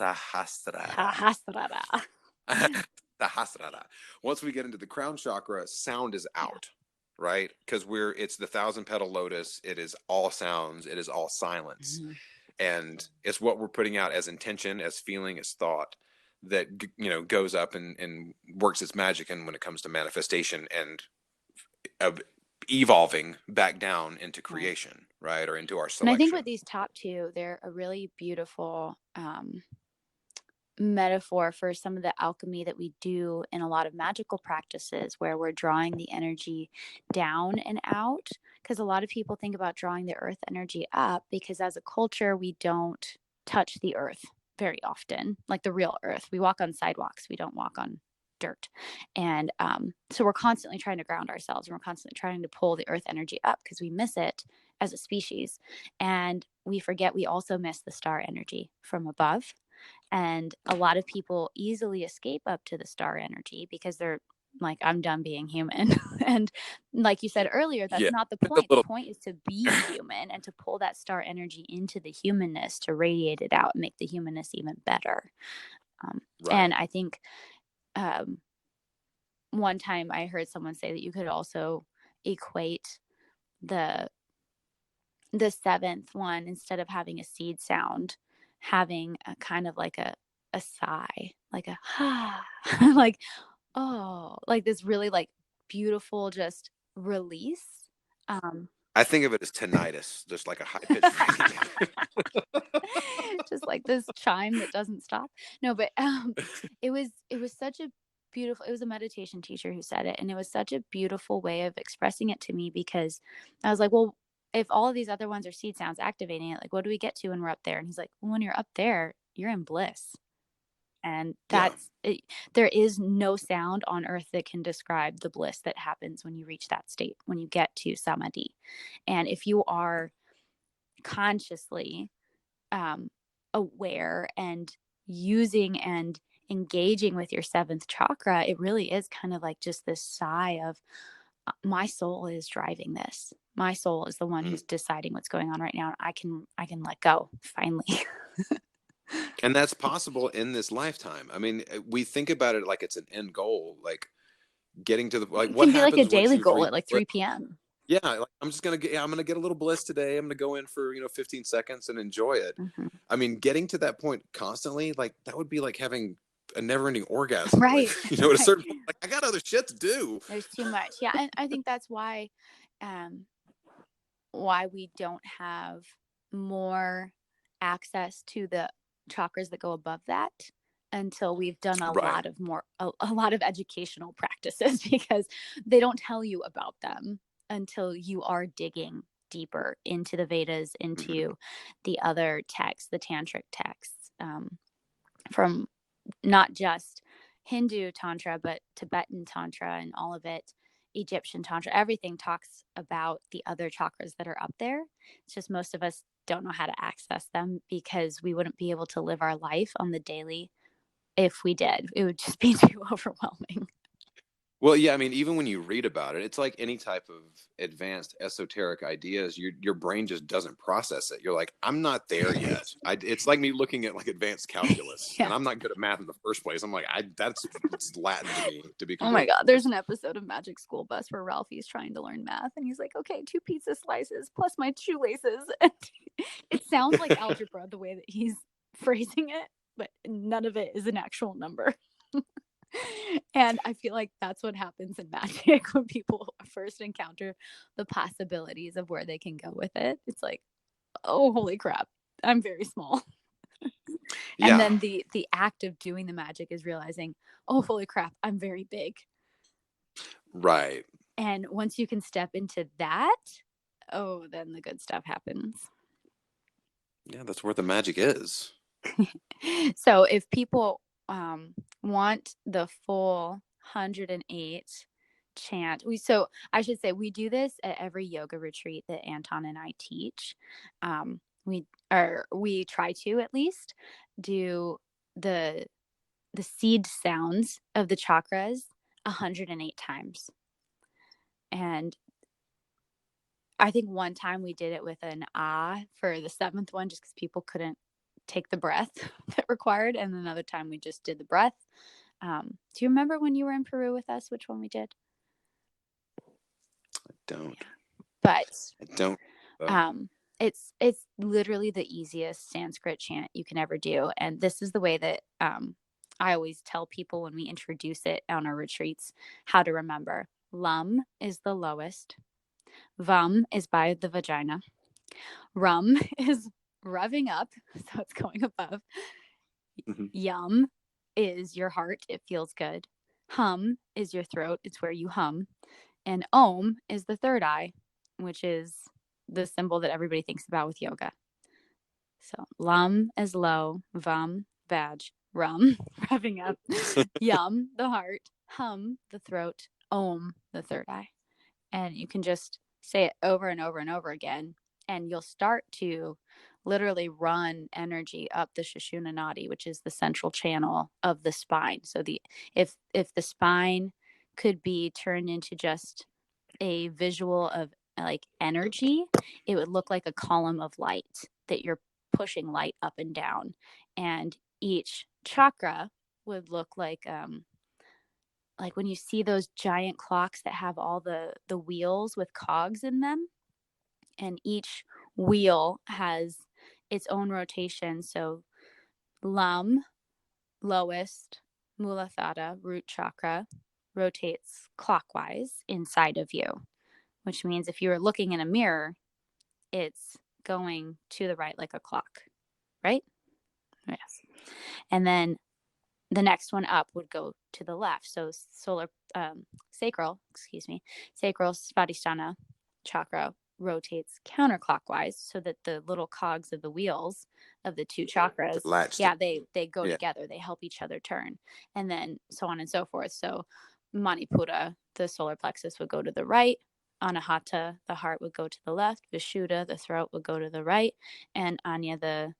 Sahasrara. Sahasrara. Sahasrara. Once we get into the crown chakra, sound is Yeah. out, right? Because it's the thousand petal lotus. It is all sounds. It is all silence. Mm-hmm. And it's what we're putting out as intention, as feeling, as thought that goes up and works its magic. And when it comes to manifestation and evolving back down into Right. creation, right, or into our And I think selection. with these top two, they're a really beautiful metaphor for some of the alchemy that we do in a lot of magical practices where we're drawing the energy down and out. Because a lot of people think about drawing the earth energy up because as a culture, we don't touch the earth very often, like the real earth. We walk on sidewalks, we don't walk on dirt. And so we're constantly trying to ground ourselves and we're constantly trying to pull the earth energy up because we miss it as a species. And we forget we also miss the star energy from above. And a lot of people easily escape up to the star energy because they're like, I'm done being human. And like you said earlier, that's Yeah, not the it's a point. The little point is to be human and to pull that star energy into the humanness, to radiate it out and make the humanness even better. right. And I think one time I heard someone say that you could also equate the seventh one, instead of having a seed sound, having a kind of like a sigh, like a like, oh, like this really like beautiful just release. I think of it as tinnitus, just like a high pitched ringing. Just like this chime that doesn't stop. No, but it was such a beautiful, it was a meditation teacher who said it, and it was such a beautiful way of expressing it to me because I was like, well, if all of these other ones are seed sounds activating it, like what do we get to when we're up there? And he's like, well, when you're up there, you're in bliss. And Yeah. that's it. There is no sound on earth that can describe the bliss that happens when you reach that state, when you get to samadhi. And if you are consciously aware and using and engaging with your seventh chakra, it really is kind of like just this sigh of my soul is driving this. My soul is the one who's deciding what's going on right now. And I can let go finally. And that's possible in this lifetime. I mean, we think about it like it's an end goal, like getting to the like It what can be like a happens once daily you've goal reached at like bliss? 3 p.m. Yeah, like, I'm gonna get a little bliss today. I'm gonna go in for 15 seconds and enjoy it. Mm-hmm. I mean, getting to that point constantly, like that would be like having a never-ending orgasm. Like Right. at a certain point, like I got other shit to do. There's too much. Yeah. And I think that's um, why we don't have more access to the chakras that go above that until we've done a Right. lot of a lot of educational practices because they don't tell you about them until you are digging deeper into the Vedas, Mhm. into the other texts, the tantric texts, from not just Hindu Tantra, but Tibetan Tantra and all of it, Egyptian Tantra, everything talks about the other chakras that are up there. It's just most of us don't know how to access them because we wouldn't be able to live our life on the daily if we did. It would just be too overwhelming. Well, yeah, I mean, even when you read about it, it's like any type of advanced esoteric ideas, your brain just doesn't process it. You're like, I'm not there yet. It's like me looking at like advanced calculus, Yeah. and I'm not good at math in the first place. I'm like, that's it's Latin to me, to be Oh my completely God. There's honest. an episode of Magic School Bus where Ralphie's trying to learn math and he's like, okay, 2 pizza slices plus my shoelaces. And it sounds like algebra the way that he's phrasing it. but none of it is an actual number. And I feel like that's what happens in magic when people first encounter the possibilities of where they can go with it. It's like, oh, holy crap, I'm very small. And then the act of doing the magic is realizing, oh, holy crap, I'm very big. Right. And once you can step into that, oh, then the good stuff happens. Yeah, that's where the magic is. So if people want the full 108 chant, I should say we do this at every yoga retreat that Anton and I teach. We try to at least do the seed sounds of the chakras 108 times. And I think one time we did it with an ah for the 7th one, just because people couldn't take the breath that required. And another time we just did the breath. Do you remember when you were in Peru with us, which one we did? I don't. But I don't. It's literally the easiest Sanskrit chant you can ever do. And this is the way that I always tell people when we introduce it on our retreats how to remember. Lam is the lowest. Vam is by the vagina. Rum is revving up, so it's going above. Yum is your heart. It feels good. Hum is your throat. It's where you hum. And Om is the third eye, which is the symbol that everybody thinks about with yoga. So Lam is low, Vam, vag, Rum, revving up, Yum, the heart, Hum, the throat, Om, the third eye. And you can just say it over and over and over again, and you'll start to literally run energy up the Sushumna Nadi, which is the central channel of the spine. So if the spine could be turned into just a visual of like energy, it would look like a column of light that you're pushing light up and down, and each chakra would look like when you see those giant clocks that have all the wheels with cogs in them, and each wheel has its own rotation. So Lam, lowest, Muladhara, root chakra, rotates clockwise inside of you, which means if you were looking in a mirror, it's going to the right like a clock, right? Yes. And then the next one up would go to the left. So sacral svadhisthana chakra rotates counterclockwise, so that the little cogs of the wheels of the two chakras, they go together. They help each other turn, and then so on and so forth. So Manipura, the solar plexus, would go to the right. Anahata, the heart, would go to the left. Vishuddha, the throat, would go to the right. And Anya, the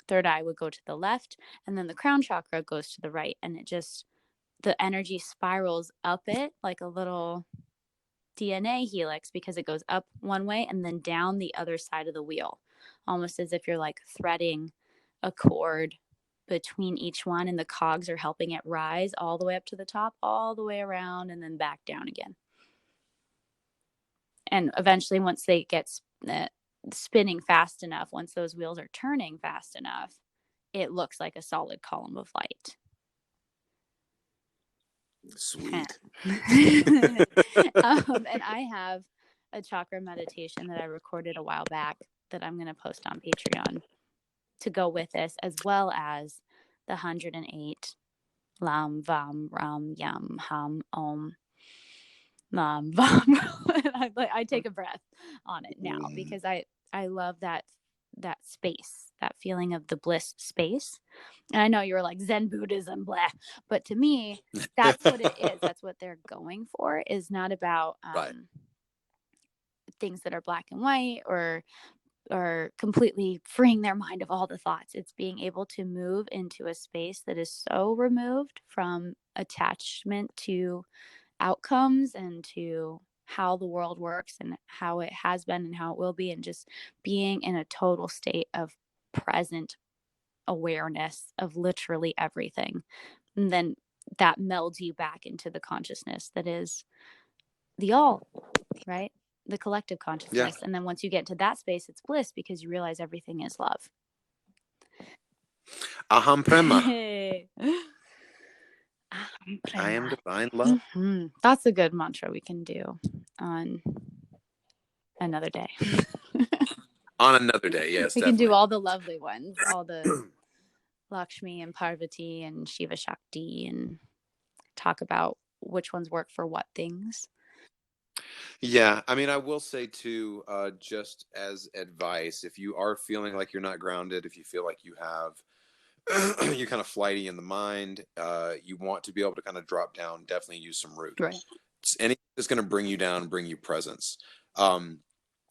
third eye, would go to the left. And then the crown chakra goes to the right. And the energy spirals up it like a little DNA helix, because it goes up one way and then down the other side of the wheel, almost as if you're like threading a cord between each one, and the cogs are helping it rise all the way up to the top, all the way around, and then back down again. And eventually, once they get spinning fast enough, once those wheels are turning fast enough, it looks like a solid column of light. Sweet. And I have a chakra meditation that I recorded a while back that I'm going to post on Patreon to go with this, as well as the 108 Lam, Vam, Ram, Yam, Hum, Om, Lam, Vam. I take a breath on it now, because I love that space, that feeling of the bliss space. And I know you were like Zen Buddhism, blah, but to me, that's what it is. That's what they're going for. Is not about things that are black and white, or completely freeing their mind of all the thoughts. It's being able to move into a space that is so removed from attachment to outcomes and to how the world works and how it has been and how it will be, and just being in a total state of present awareness of literally everything. And then that melds you back into the consciousness that is the all, right? The collective consciousness. And then once you get into that space, it's bliss, because you realize everything is love. Aham prema. Aham I am prema. divine love. That's a good mantra we can do on another day. On another day, yes, We can definitely. do all the lovely ones, all the Lakshmi and Parvati and Shiva Shakti, and talk about which ones work for what things. Yeah, I mean, I will say too, just as advice, if you are feeling like you're not grounded, if you feel like you have you're kind of flighty in the mind, you want to be able to kind of drop down, definitely use some root. Right. Anything that's going to bring you down, bring you presence. Um,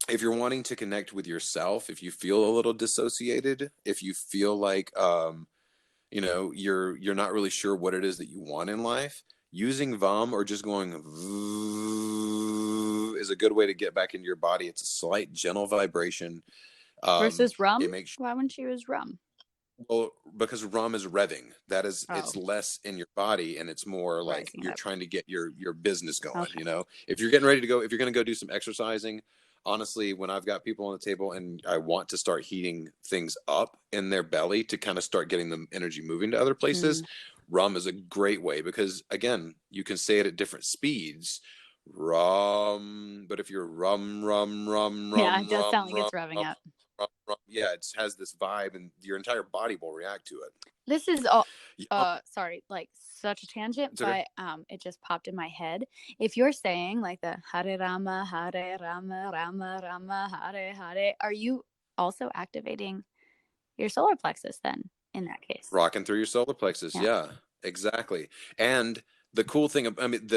if you're wanting to connect with yourself, if you feel a little dissociated, if you feel like you're not really sure what it is that you want in life, using VUM or just going is a good way to get back into your body. It's a slight gentle vibration. Versus rum? It makes Why wouldn't you use rum? Well, because rum is revving. That is, it's Oh, less in your body, and it's more like rising it you're up. trying to get your business going. Okay. If you're getting ready to go, if you're going to go do some exercising, honestly, when I've got people on the table and I want to start heating things up in their belly to kind of start getting the energy moving to other places, rum is a great way because again, you can say it at different speeds. Rum, but if you're rum, rum, rum, Yeah, rum, it does sound rum, like rum, it's revving rum, up. yeah, it has this vibe, and your entire body will react to it. This is all Yeah, sorry, like such a tangent, it's okay. but it just popped in my head. If you're saying like the Hare Rama, Hare Rama, Rama Rama, Hare Hare, are you also activating your solar plexus then in that case? Rocking through your solar plexus, Yeah. yeah, exactly. And the cool thing, I mean,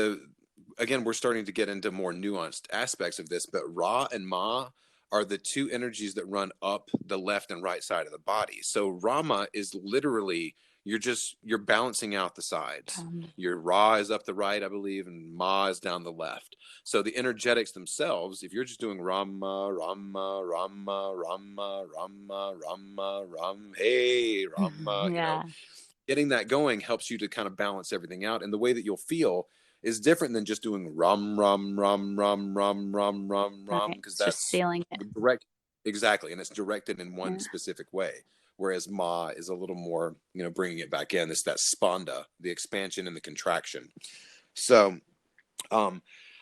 again, we're starting to get into more nuanced aspects of this, but Ra and Ma are the two energies that run up the left and right side of the body. So Rama is literally you're balancing out the sides. Your Ra is up the right, I believe, and Ma is down the left. So the energetics themselves, if you're just doing Rama, Rama, Rama, Rama, Rama, Rama, Ram, hey, Rama, Yeah. getting that going helps you to kind of balance everything out. And the way that you'll feel is different than just doing rum, rum, rum, rum, rum, rum, rum, rum, Right. because It's just that's feeling it. direct. Exactly. And it's directed in one Yeah. specific way. Whereas Ma is a little more, bringing it back in. It's that spanda, the expansion and the contraction. So,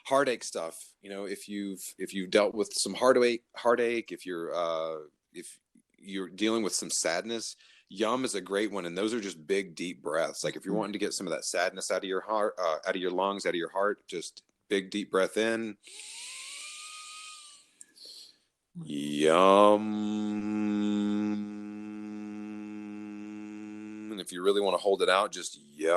heartache stuff, if you've dealt with some heartache, if you're dealing with some sadness, yum is a great one, and those are just big deep breaths. Like if you're wanting to get some of that sadness out of your heart, out of your lungs, out of your heart, just big deep breath in, yum, and if you really want to hold it out, just yum.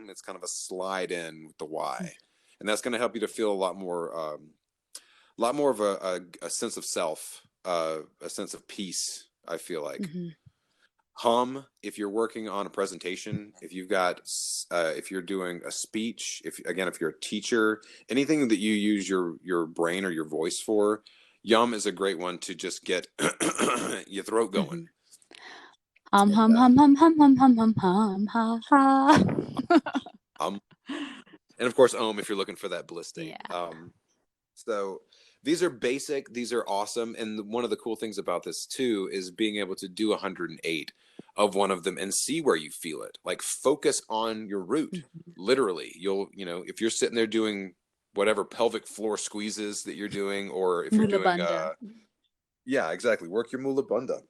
It's kind of a slide in with the Y, and that's going to help you to feel a lot more of a sense of self, a sense of peace, I feel like. Hum, if you're working on a presentation, if you're doing a speech, if you're a teacher, anything that you use your brain or your voice for, yum is a great one to just get your throat going. Hum hum hum hum hum hum hum hum hum ha ha. And of course, if you're looking for that bliss state. Yeah. So these are basic, these are awesome. And one of the cool things about this too is being able to do 108 of one of them and see where you feel it. Like focus on your root. Literally, if you're sitting there doing whatever pelvic floor squeezes that you're doing, or if you're Mula doing, bandha. yeah, exactly. Work your mula bandha.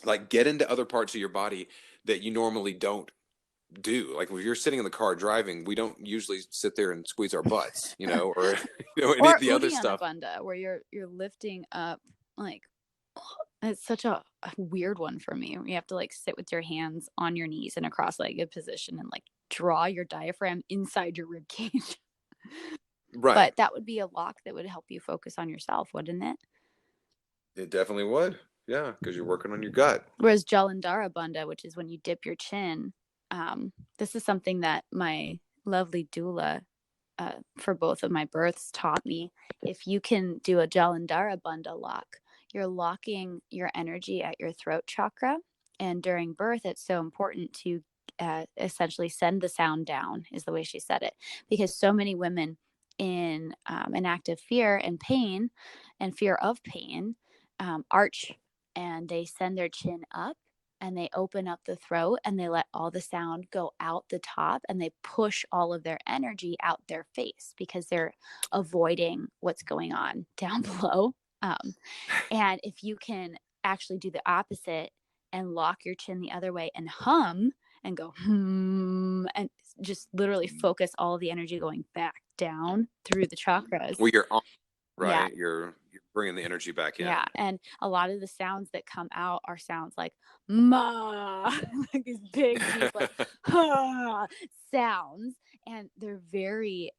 Like get into other parts of your body that you normally don't do. Like if you're sitting in the car driving, we don't usually sit there and squeeze our butts, or any Or of the other Uddiyana stuff. bandha, where you're lifting up, like it's such a weird one for me. You have to like sit with your hands on your knees in a cross-legged position and like draw your diaphragm inside your rib cage. Right. But that would be a lock that would help you focus on yourself, wouldn't it? It definitely would. Yeah, because you're working on your gut. Whereas Jalandhara bandha, which is when you dip your chin, this is something that my lovely doula for both of my births taught me. If you can do a Jalandhara bandha lock, you're locking your energy at your throat chakra. And during birth, it's so important to essentially send the sound down, is the way she said it, because so many women in an active fear and pain and fear of pain arch and they send their chin up and they open up the throat and they let all the sound go out the top and they push all of their energy out their face because they're avoiding what's going on down below. And if you can actually do the opposite and lock your chin the other way and hum and go and just literally focus all the energy going back down through the chakras. Well, you're on, Yeah. right? You're bringing the energy back in. Yeah, and a lot of the sounds that come out are sounds like ma, like these big, deep, like ha sounds, and they're very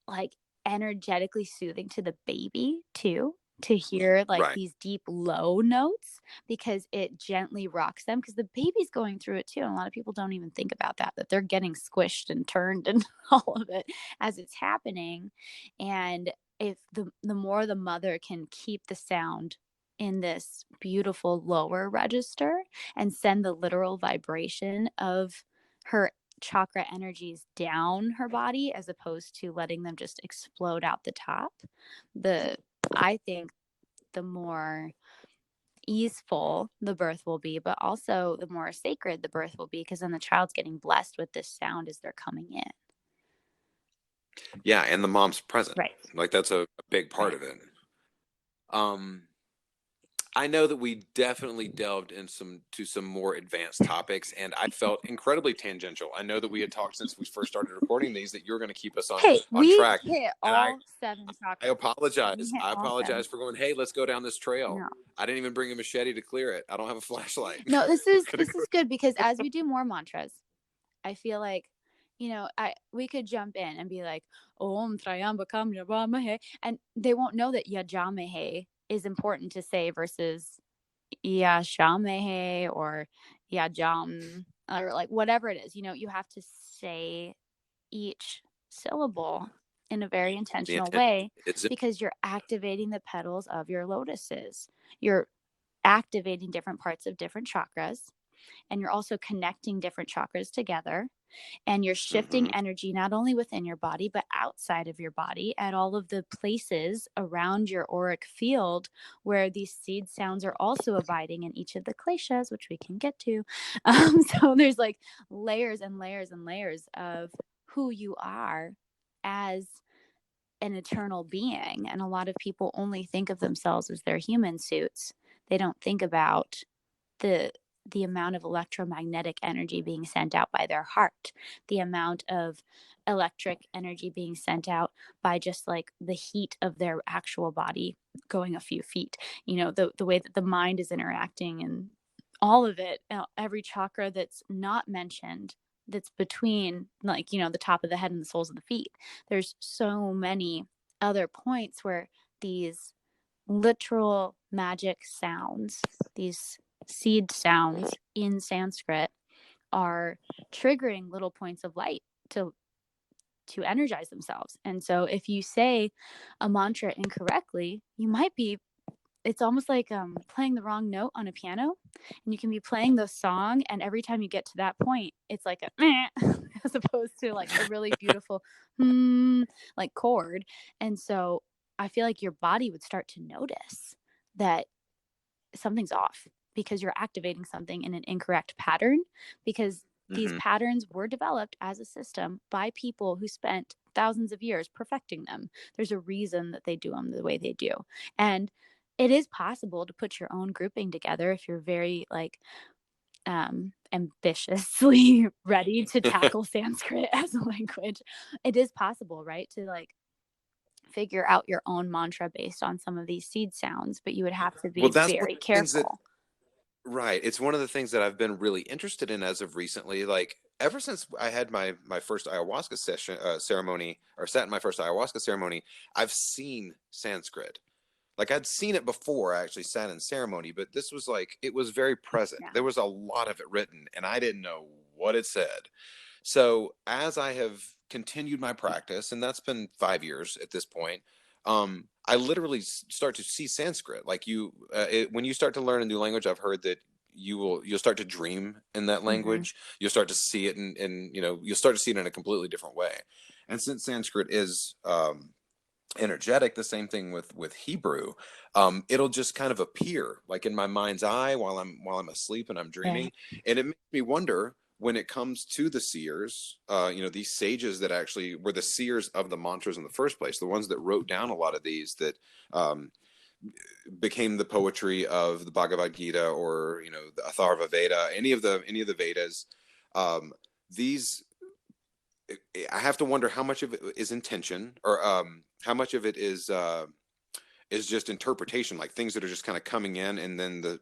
like energetically soothing to the baby too, to hear like Right. these deep low notes because it gently rocks them because the baby's going through it too. And a lot of people don't even think about that they're getting squished and turned and all of it as it's happening. And if the more the mother can keep the sound in this beautiful lower register and send the literal vibration of her chakra energies down her body as opposed to letting them just explode out the top, I think the more easeful the birth will be, but also the more sacred the birth will be because then the child's getting blessed with this sound as they're coming in. Yeah, and the mom's present. Right. Like that's a big part of it. I know that we definitely delved into some more advanced topics, and I felt incredibly tangential. I know that we had talked since we first started recording these that you were going to keep us on We track. hit And all 7 chakras. I apologize. We hit I all apologize 7. for going, hey, let's go down this trail. No. I didn't even bring a machete to clear it. I don't have a flashlight. No, this is good because as we do more mantras, I feel like, we could jump in and be like, Om Trayambakam Yajamahe, and they won't know that Yajamahe is important to say versus Yashamehe or Yajam or like whatever it is. You have to say each syllable in a very intentional way because you're activating the petals of your lotuses. You're activating different parts of different chakras, and you're also connecting different chakras together, and you're shifting energy not only within your body but outside of your body at all of the places around your auric field where these seed sounds are also abiding in each of the kleshas, which we can get to. So there's like layers and layers and layers of who you are as an eternal being, and a lot of people only think of themselves as their human suits. They don't think about the amount of electromagnetic energy being sent out by their heart, the amount of electric energy being sent out by just like the heat of their actual body going a few feet, the way that the mind is interacting and all of it, every chakra that's not mentioned, that's between like, the top of the head and the soles of the feet. There's so many other points where these literal magic sounds, these seed sounds in Sanskrit are triggering little points of light to energize themselves. And so if you say a mantra incorrectly, it's almost like playing the wrong note on a piano, and you can be playing the song and every time you get to that point it's like a meh, as opposed to like a really beautiful like chord. And so I feel like your body would start to notice that something's off because you're activating something in an incorrect pattern, because these patterns were developed as a system by people who spent thousands of years perfecting them. There's a reason that they do them the way they do. And it is possible to put your own grouping together if you're very like ambitiously ready to tackle Sanskrit as a language. It is possible, right? To like figure out your own mantra based on some of these seed sounds, but you would have to be very careful. Right. It's one of the things that I've been really interested in as of recently. Like ever since I had my first ayahuasca ceremony, or sat in my first ayahuasca ceremony, I've seen Sanskrit. Like I'd seen it before I actually sat in ceremony, but this was like, it was very present. Yeah. There was a lot of it written and I didn't know what it said. So as I have continued my practice, and that's been 5 years at this point, I literally start to see Sanskrit. Like when you start to learn a new language, I've heard that you'll start to dream in that language. You'll start to see it, and you'll start to see it in a completely different way. And since Sanskrit is energetic, the same thing with Hebrew. It'll just kind of appear like in my mind's eye while I'm asleep and I'm dreaming, and it makes me wonder when it comes to the seers, these sages that actually were the seers of the mantras in the first place, the ones that wrote down a lot of these that um, became the poetry of the Bhagavad Gita, or the Atharva Veda, any of the Vedas. These I have to wonder how much of it is intention, or how much of it is just interpretation, like things that are just kind of coming in, and then the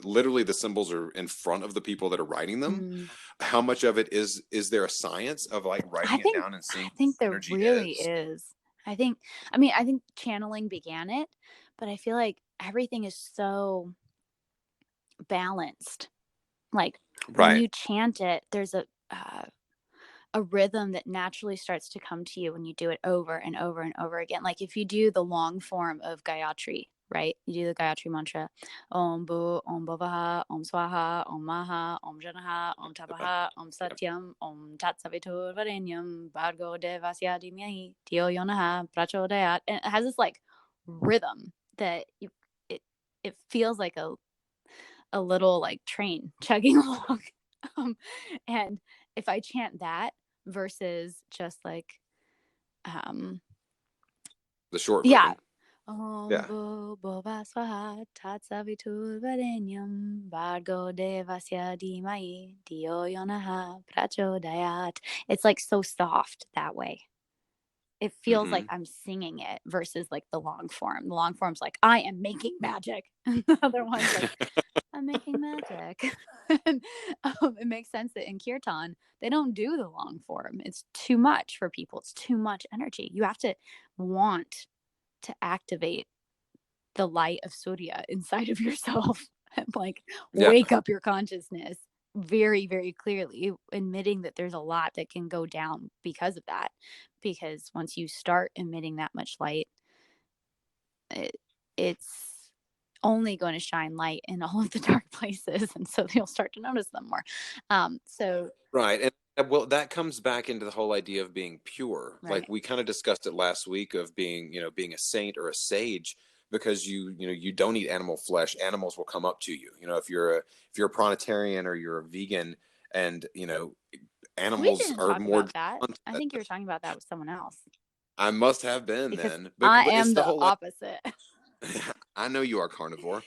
literally the symbols are in front of the people that are writing them. How much of it is there a science of like I writing it think down and seeing I think what there energy really is? is. I think channeling began it, but I feel like everything is so balanced. Like when Right. you chant it, there's a rhythm that naturally starts to come to you when you do it over and over and over again. Like if you do the long form of Gayatri, right? You do the Gayatri mantra, Om Bu, Om Bhavaha, Om Swaha, Om Maha, Om Janaha, Om Tapaha, Om Yep. Satyam, Om Tatsavitur Varenyam, Bhargo Devasya Dhimyahi, Dhiyo Yonaha, Prachodayat. And it has this like rhythm that it feels like a little like train chugging along. Um, and if I chant that versus just like, The short yeah, version. Om Yeah. Bo Bova Swaha Tatsavitur Varenyam Bhargo Devasya Dhimai Dhiyo Yonaha Prachodayat. It's like so soft that way. It feels like Hmm. I'm singing it versus like the long form. The long form's like, I am making magic. And the other one's like, I'm making magic. And, it makes sense that in kirtan, they don't do the long form. It's too much for people. It's too much energy. You have to want to activate the light of Surya inside of yourself and like Yeah. wake up your consciousness very, very clearly, admitting that there's a lot that can go down because of that. Because once you start emitting that much light, it's only going to shine light in all of the dark places, and so you'll start to notice them more. So Right. And well, that comes back into the whole idea of being pure. Like right, we kind of discussed it last week of being a saint or a sage, because you don't eat animal flesh. Animals will come up to you. If you're a planetarian or you're a vegan, and we animals didn't are talk more about drawn that. to I that. think you were talking about that with someone else, I must have been because then, but I it's am the the whole. opposite. I know you are carnivore,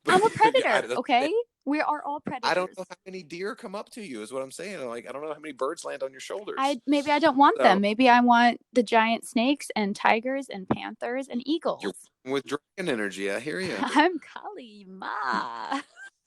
but I'm a I, predator. that's Okay, we are all I don't predators. know how many deer come up to you, is what I'm saying. Like, I don't know how many birds land on your shoulders. Maybe I don't want So them. Maybe I want the giant snakes and tigers and panthers and you're eagles. working with dragon energy. I hear you. I'm Kali Ma.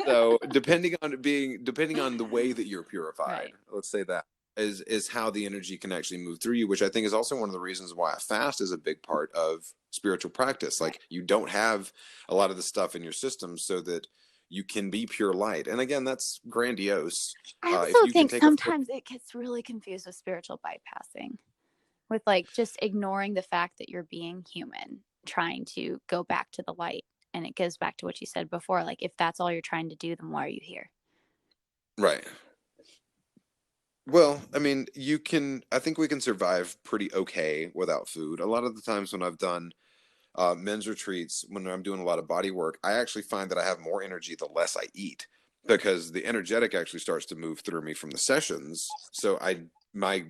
So depending on the way that you're purified, Right. let's say that is how the energy can actually move through you, which I think is also one of the reasons why a fast is a big part of spiritual practice. Right. Like you don't have a lot of the stuff in your system so that you can be pure light. And again, that's grandiose. I If also you can think take a sometimes it gets really confused with spiritual bypassing, with like just ignoring the fact that you're being human, trying to go back to the light. And it goes back to what you said before. Like, if that's all you're trying to do, then why are you here? right. Well, I mean, I think we can survive pretty okay without food. A lot of the times when I've done men's retreats, when I'm doing a lot of body work, I actually find that I have more energy the less I eat, because the energetic actually starts to move through me from the sessions. So my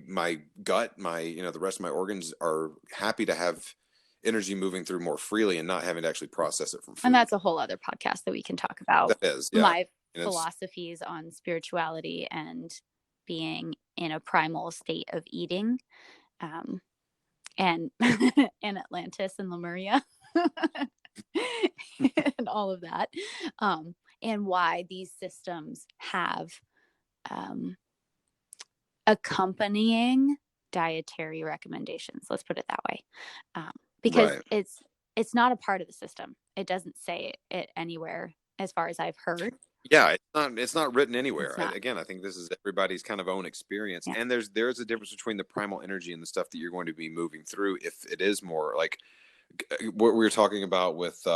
gut, the rest of my organs are happy to have energy moving through more freely and not having to actually process it from And food. that's a whole other podcast that we can talk about That is, yeah. my And it's philosophies on spirituality and being in a primal state of eating, um, and and Atlantis and Lemuria and all of that, and why these systems have um, accompanying dietary recommendations. Let's put it that way, because right. it's not a part of the system. It doesn't say it anywhere, as far as I've heard. Yeah, it's not written It's anywhere. not. Again, I think this is everybody's kind of own experience, Yeah. and there's a difference between the primal energy and the stuff that you're going to be moving through. If it is more like what we were talking about with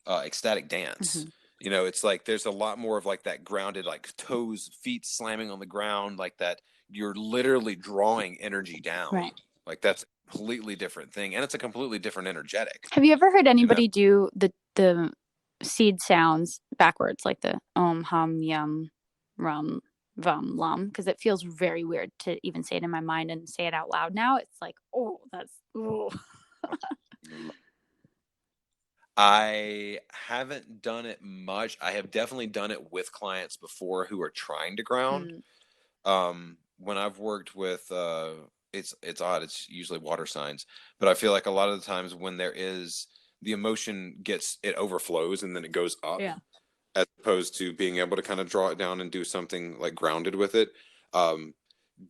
ecstatic dance, Mm-hmm. it's like there's a lot more of like that grounded, like toes, feet slamming on the ground, like that. You're literally drawing energy down. Right. Like that's completely different thing, and it's a completely different energetic. Have you ever heard You know? anybody do the seed sounds backwards, like the om, hum, yum, rum, vum, lum? Because it feels very weird to even say it in my mind and say it out loud now. It's like, oh, that's, oh. I haven't done it much. I have definitely done it with clients before who are trying to ground. When I've worked with it's odd, it's usually water signs, but I feel like a lot of the times when there is the emotion it overflows and then it goes up, Yeah. as opposed to being able to kind of draw it down and do something like grounded with it. Um,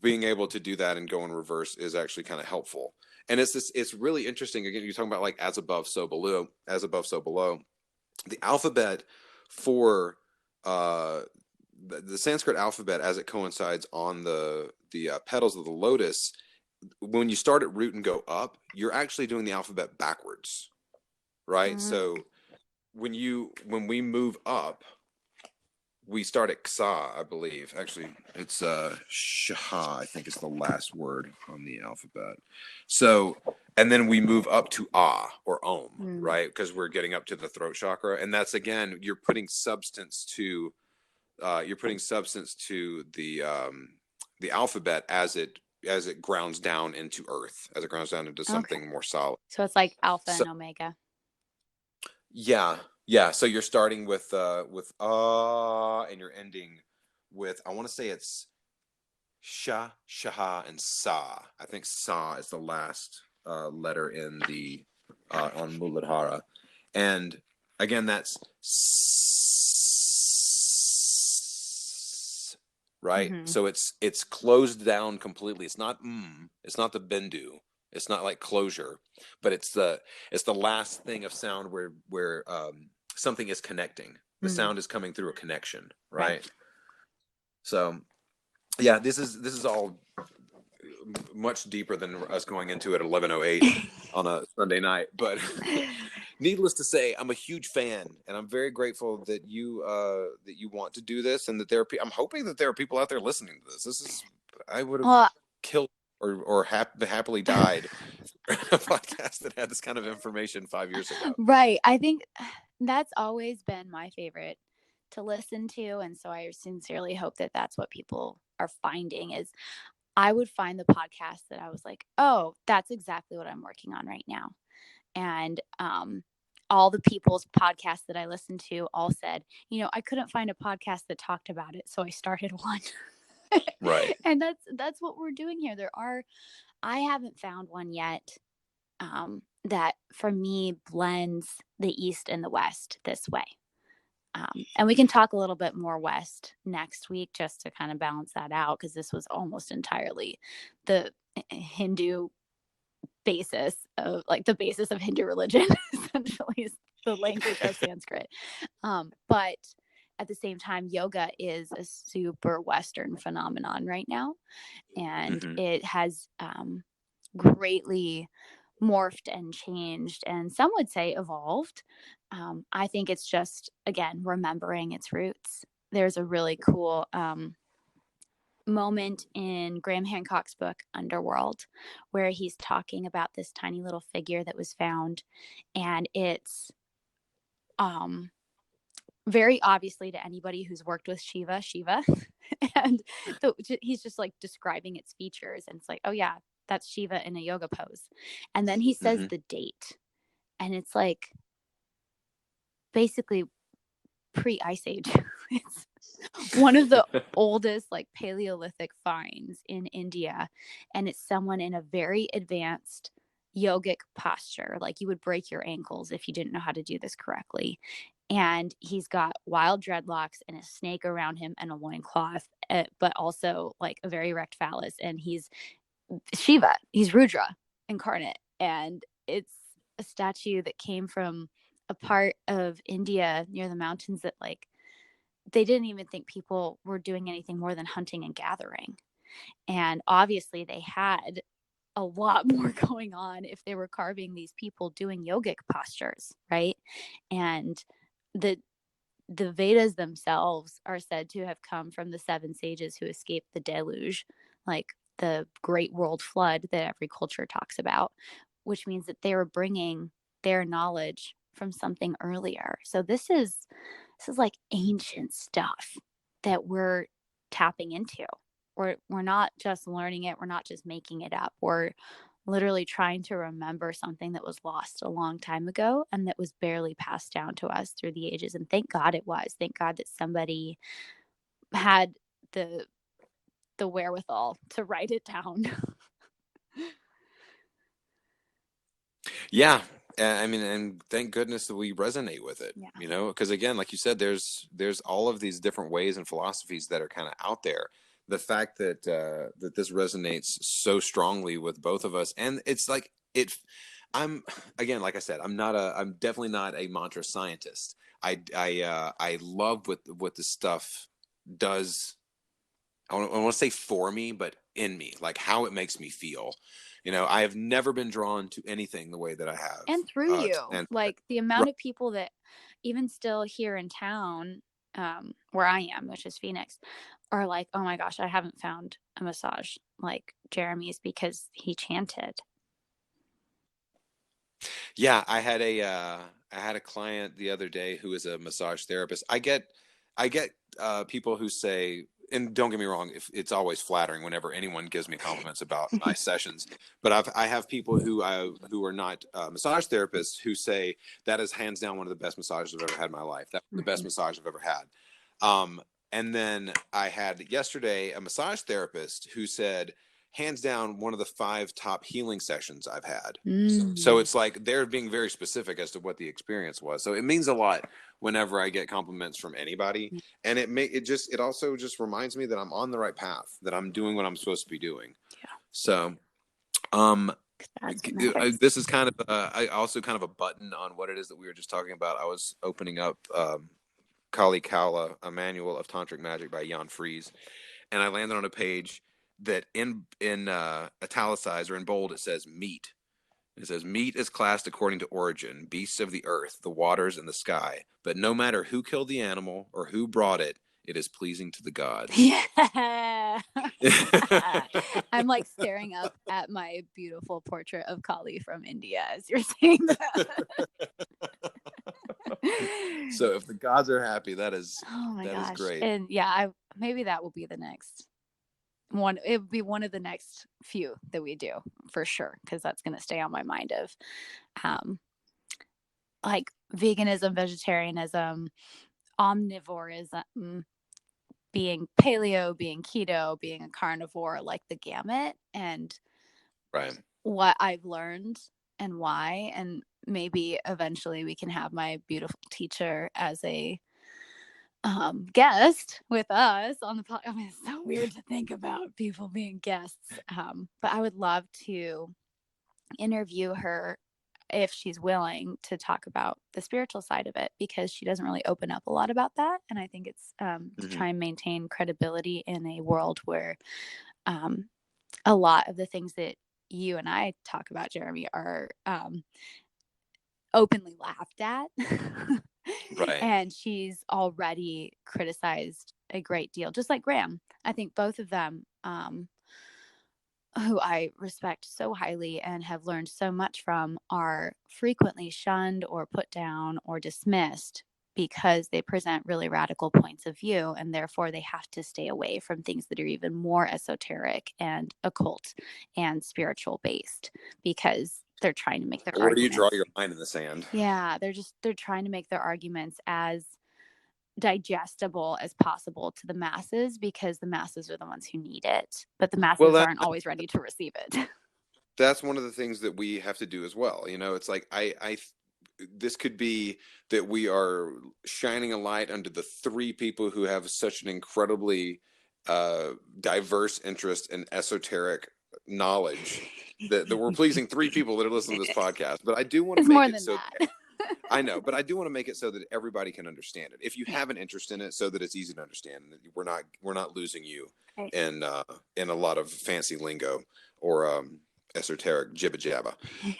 Being able to do that and go in reverse is actually kind of helpful. And it's really interesting. Again, you're talking about like as above, so below, as above, so below. The alphabet for the Sanskrit alphabet, as it coincides on the petals of the lotus, when you start at root and go up, you're actually doing the alphabet backwards, right? So when we move up, we start at ksa, I believe. Actually, it's shaha, I think is the last word on the alphabet. So, and then we move up to ah or om, right? Because we're getting up to the throat chakra, and that's again, you're putting substance to the alphabet as it grounds down into earth, as it grounds down into something more solid. So it's like alpha So, and omega. yeah, yeah. So you're starting with and you're ending with, I want to say it's sha, shaha, and sa. I think sa is the last letter in the on Muladhara, and again that's right. So it's closed down completely. It's not it's not the bindu. It's not like closure, but it's the last thing of sound where something is connecting. The sound is coming through a connection, right? So yeah, this is all much deeper than us going into it at 11:08 on a Sunday night. But needless to say, I'm a huge fan, and I'm very grateful that you want to do this, and that I'm hoping that there are people out there listening to this. This is I would have killed or happily died for a podcast that had this kind of information 5 years ago. Right. I think that's always been my favorite to listen to, and so I sincerely hope that that's what people are finding. Is I would find the podcast that I was like, oh, that's exactly what I'm working on right now. And all the people's podcasts that I listened to all said, I couldn't find a podcast that talked about it, so I started one. Right. And that's what we're doing here. I haven't found one yet that for me blends the East and the West this way. And we can talk a little bit more West next week just to kind of balance that out, because this was almost entirely the Hindu basis of the basis of Hindu religion, essentially, is the language of Sanskrit. But at the same time, yoga is a super Western phenomenon right now. And it has greatly morphed and changed, and some would say evolved. I think it's just, again, remembering its roots. There's a really cool moment in Graham Hancock's book Underworld where he's talking about this tiny little figure that was found, and it's very obviously to anybody who's worked with Shiva. And he's just like describing its features, and it's like, oh yeah, that's Shiva in a yoga pose. And then he says the date, and it's like basically pre-Ice Age. It's one of the oldest Paleolithic finds in India, and it's someone in a very advanced yogic posture. Like, you would break your ankles if you didn't know how to do this correctly. And he's got wild dreadlocks and a snake around him and a loincloth, but also a very erect phallus. And he's Shiva. He's Rudra incarnate. And it's a statue that came from a part of India near the mountains that they didn't even think people were doing anything more than hunting and gathering. And obviously they had a lot more going on if they were carving these people doing yogic postures, right? And the Vedas themselves are said to have come from the 7 sages who escaped the deluge the great world flood that every culture talks about, which means that they were bringing their knowledge from something earlier. So this is like ancient stuff that we're tapping into. We're not just learning it, we're not just making it up. We're literally trying to remember something that was lost a long time ago and that was barely passed down to us through the ages. And thank God it was. Thank God that somebody had the wherewithal to write it down. Yeah. I mean, and thank goodness that we resonate with it, Yeah. you know, because again, like you said, there's all of these different ways and philosophies that are kind of out there. The fact that that this resonates so strongly with both of us, and it's like I'm again, like I said, I'm definitely not a mantra scientist. I love what this stuff does. I want to say for me, but in me, like how it makes me feel. You know, I have never been drawn to anything the way that I have. And through you, And like the amount right. of people that even still here in town, where I am, which is Phoenix, are like, oh my gosh, I haven't found a massage like Jeremy's because he chanted. Yeah, I had a client the other day who is a massage therapist. I get people who say, and don't get me wrong, if it's always flattering whenever anyone gives me compliments about my sessions, but I have people who are not massage therapists who say that is hands down one of the best massages I've ever had in my life. That's the best massage I've ever had. And then I had yesterday a massage therapist who said, hands down, one of the 5 top healing sessions I've had. So it's like they're being very specific as to what the experience was. So it means a lot whenever I get compliments from anybody, and it also just reminds me that I'm on the right path, that I'm doing what I'm supposed to be doing. Yeah. So, this is kind of I also kind of a button on what it is that we were just talking about. I was opening up Kali Kala, a manual of tantric magic by Jan Fries, and I landed on a page that in italicized or in bold it says meat. It says meat is classed according to origin, beasts of the earth, the waters, and the sky. But no matter who killed the animal or who brought it, it is pleasing to the gods. Yeah. I'm like staring up at my beautiful portrait of Kali from India as you're saying that. So if the gods are happy, that is is great. And yeah, maybe that will be the next one. It would be one of the next few that we do for sure, because that's going to stay on my mind of like veganism, vegetarianism, omnivorism, being paleo, being keto, being a carnivore, like the gamut, and right. what I've learned and why. And maybe eventually we can have my beautiful teacher as a guest with us on the podcast. I mean, it's so weird to think about people being guests, but I would love to interview her if she's willing to talk about the spiritual side of it, because she doesn't really open up a lot about that. And I think it's to try and maintain credibility in a world where a lot of the things that you and I talk about, Jeremy, are openly laughed at. Right. And she's already criticized a great deal, just like Graham. I think both of them, who I respect so highly and have learned so much from, are frequently shunned or put down or dismissed because they present really radical points of view, and therefore they have to stay away from things that are even more esoteric and occult and spiritual based, because they're trying to make their Where do you arguments. draw your line in the sand? Yeah, they're trying to make their arguments as digestible as possible to the masses, because the masses are the ones who need it, but the masses aren't always ready to receive it. That's one of the things that we have to do as well. You know, it's like this could be that we are shining a light under the 3 people who have such an incredibly diverse interest in esoteric knowledge that we're pleasing 3 people that are listening to this podcast. But I do want to make it so that. I know, but I do want to make it so that everybody can understand it. If you have an interest in it, so that it's easy to understand, and we're not losing you in a lot of fancy lingo or esoteric jibba jabba.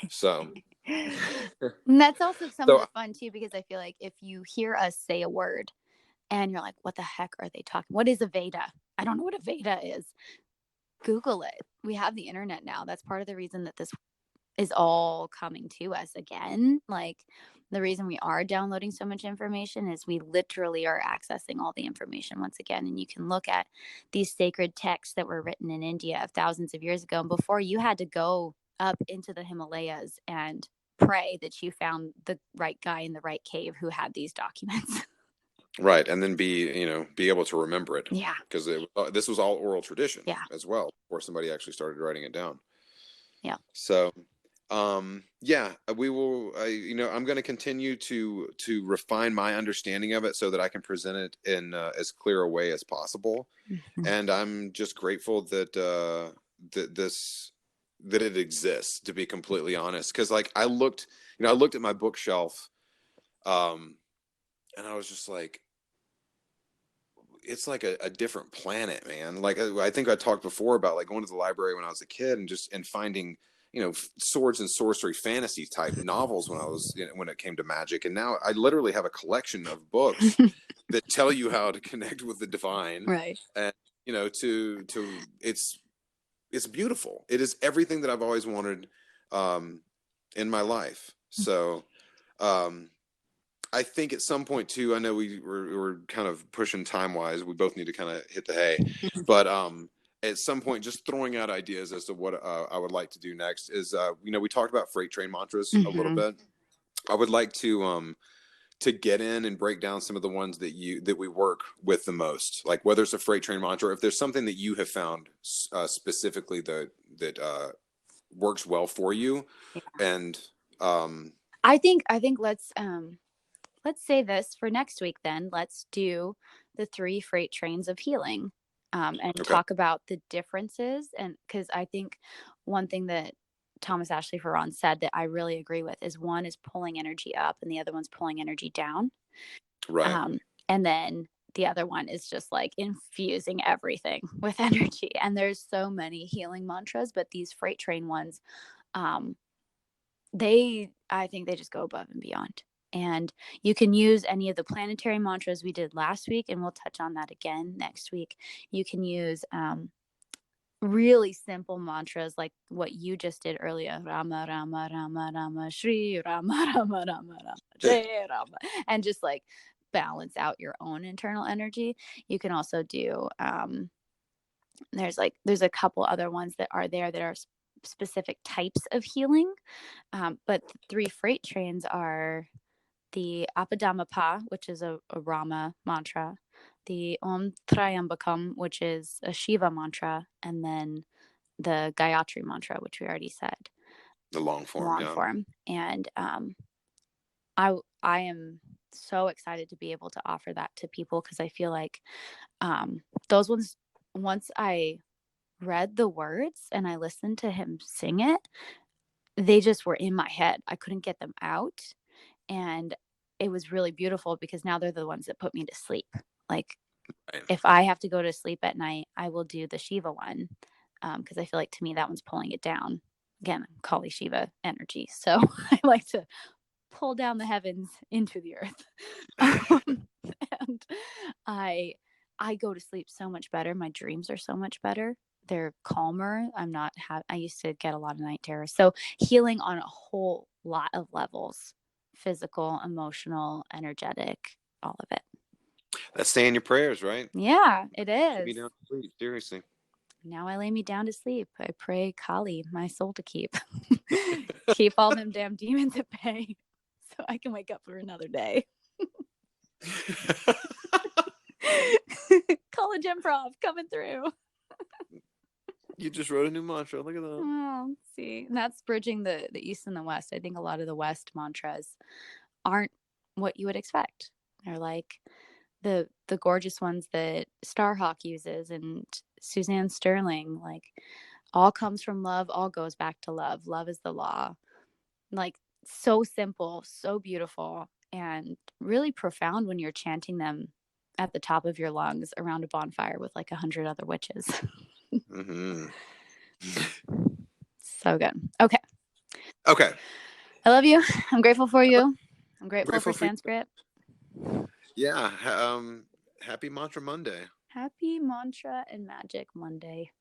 So and that's also some of the fun too, because I feel like if you hear us say a word and you're like, what the heck are they talking? What is a Veda? I don't know what a Veda is. Google it. We have the internet now. That's part of the reason that this is all coming to us again. Like, the reason we are downloading so much information is we literally are accessing all the information once again. And you can look at these sacred texts that were written in India thousands of years ago. And before, you had to go up into the Himalayas and pray that you found the right guy in the right cave who had these documents. Right, and then be able to remember it. Yeah. Because this was all oral tradition. Yeah. As well, before somebody actually started writing it down. Yeah. So, yeah, we will. I'm going to continue to refine my understanding of it so that I can present it in as clear a way as possible. Mm-hmm. And I'm just grateful that that it exists. To be completely honest, because like I looked at my bookshelf, and I was just like, it's like a different planet, man. Like I think I talked before about like going to the library when I was a kid and finding, swords and sorcery fantasy type novels when I was, when it came to magic. And now I literally have a collection of books that tell you how to connect with the divine. Right. And, it's beautiful. It is everything that I've always wanted, in my life. So, I think at some point too, I know we're kind of pushing time wise. We both need to kind of hit the hay, but at some point, just throwing out ideas as to what I would like to do next is, we talked about freight train mantras a little bit. I would like to get in and break down some of the ones that we work with the most, like whether it's a freight train mantra, or if there's something that you have found specifically that works well for you. Yeah. And I think let's say this for next week. Then let's do the 3 freight trains of healing, and talk about the differences. And because I think one thing that Thomas Ashley Ferran said that I really agree with is one is pulling energy up and the other one's pulling energy down. Right. And then the other one is just like infusing everything with energy. And there's so many healing mantras, but these freight train ones, I think they just go above and beyond. And you can use any of the planetary mantras we did last week, and we'll touch on that again next week. You can use really simple mantras like what you just did earlier, Rama Rama Rama Rama Shri Rama Rama Rama Rama Jai Rama, and just like balance out your own internal energy. You can also do there's a couple other ones that are there that are specific types of healing, but the 3 freight trains are the Apadamapa, which is a Rama mantra, the Om Trayambakam, which is a Shiva mantra, and then the Gayatri mantra, which we already said. The long form. And I am so excited to be able to offer that to people, because I feel like those ones, once I read the words and I listened to him sing it, they just were in my head. I couldn't get them out. And it was really beautiful, because now they're the ones that put me to sleep. Like, if I have to go to sleep at night, I will do the Shiva one, because I feel like, to me, that one's pulling it down. Again, Kali Shiva energy. So I like to pull down the heavens into the earth. And I go to sleep so much better. My dreams are so much better. They're calmer. I used to get a lot of night terrors. So healing on a whole lot of levels: physical, emotional, energetic, all of it. That's saying your prayers, right? Yeah, it is. Keep me down to sleep, seriously. Now I lay me down to sleep. I pray Kali, my soul to keep. Keep all them damn demons at bay, so I can wake up for another day. College improv coming through. You just wrote a new mantra. Look at that. Oh, see, and that's bridging the East and the West. I think a lot of the West mantras aren't what you would expect. They're like the gorgeous ones that Starhawk uses and Suzanne Sterling. Like, all comes from love, all goes back to love. Love is the law. Like, so simple, so beautiful, and really profound when you're chanting them at the top of your lungs around a bonfire with like 100 other witches. Mm-hmm. So good. Okay. I love you. I'm grateful for you. I'm grateful for Sanskrit. Yeah. Happy Mantra Monday. Happy Mantra and Magic Monday.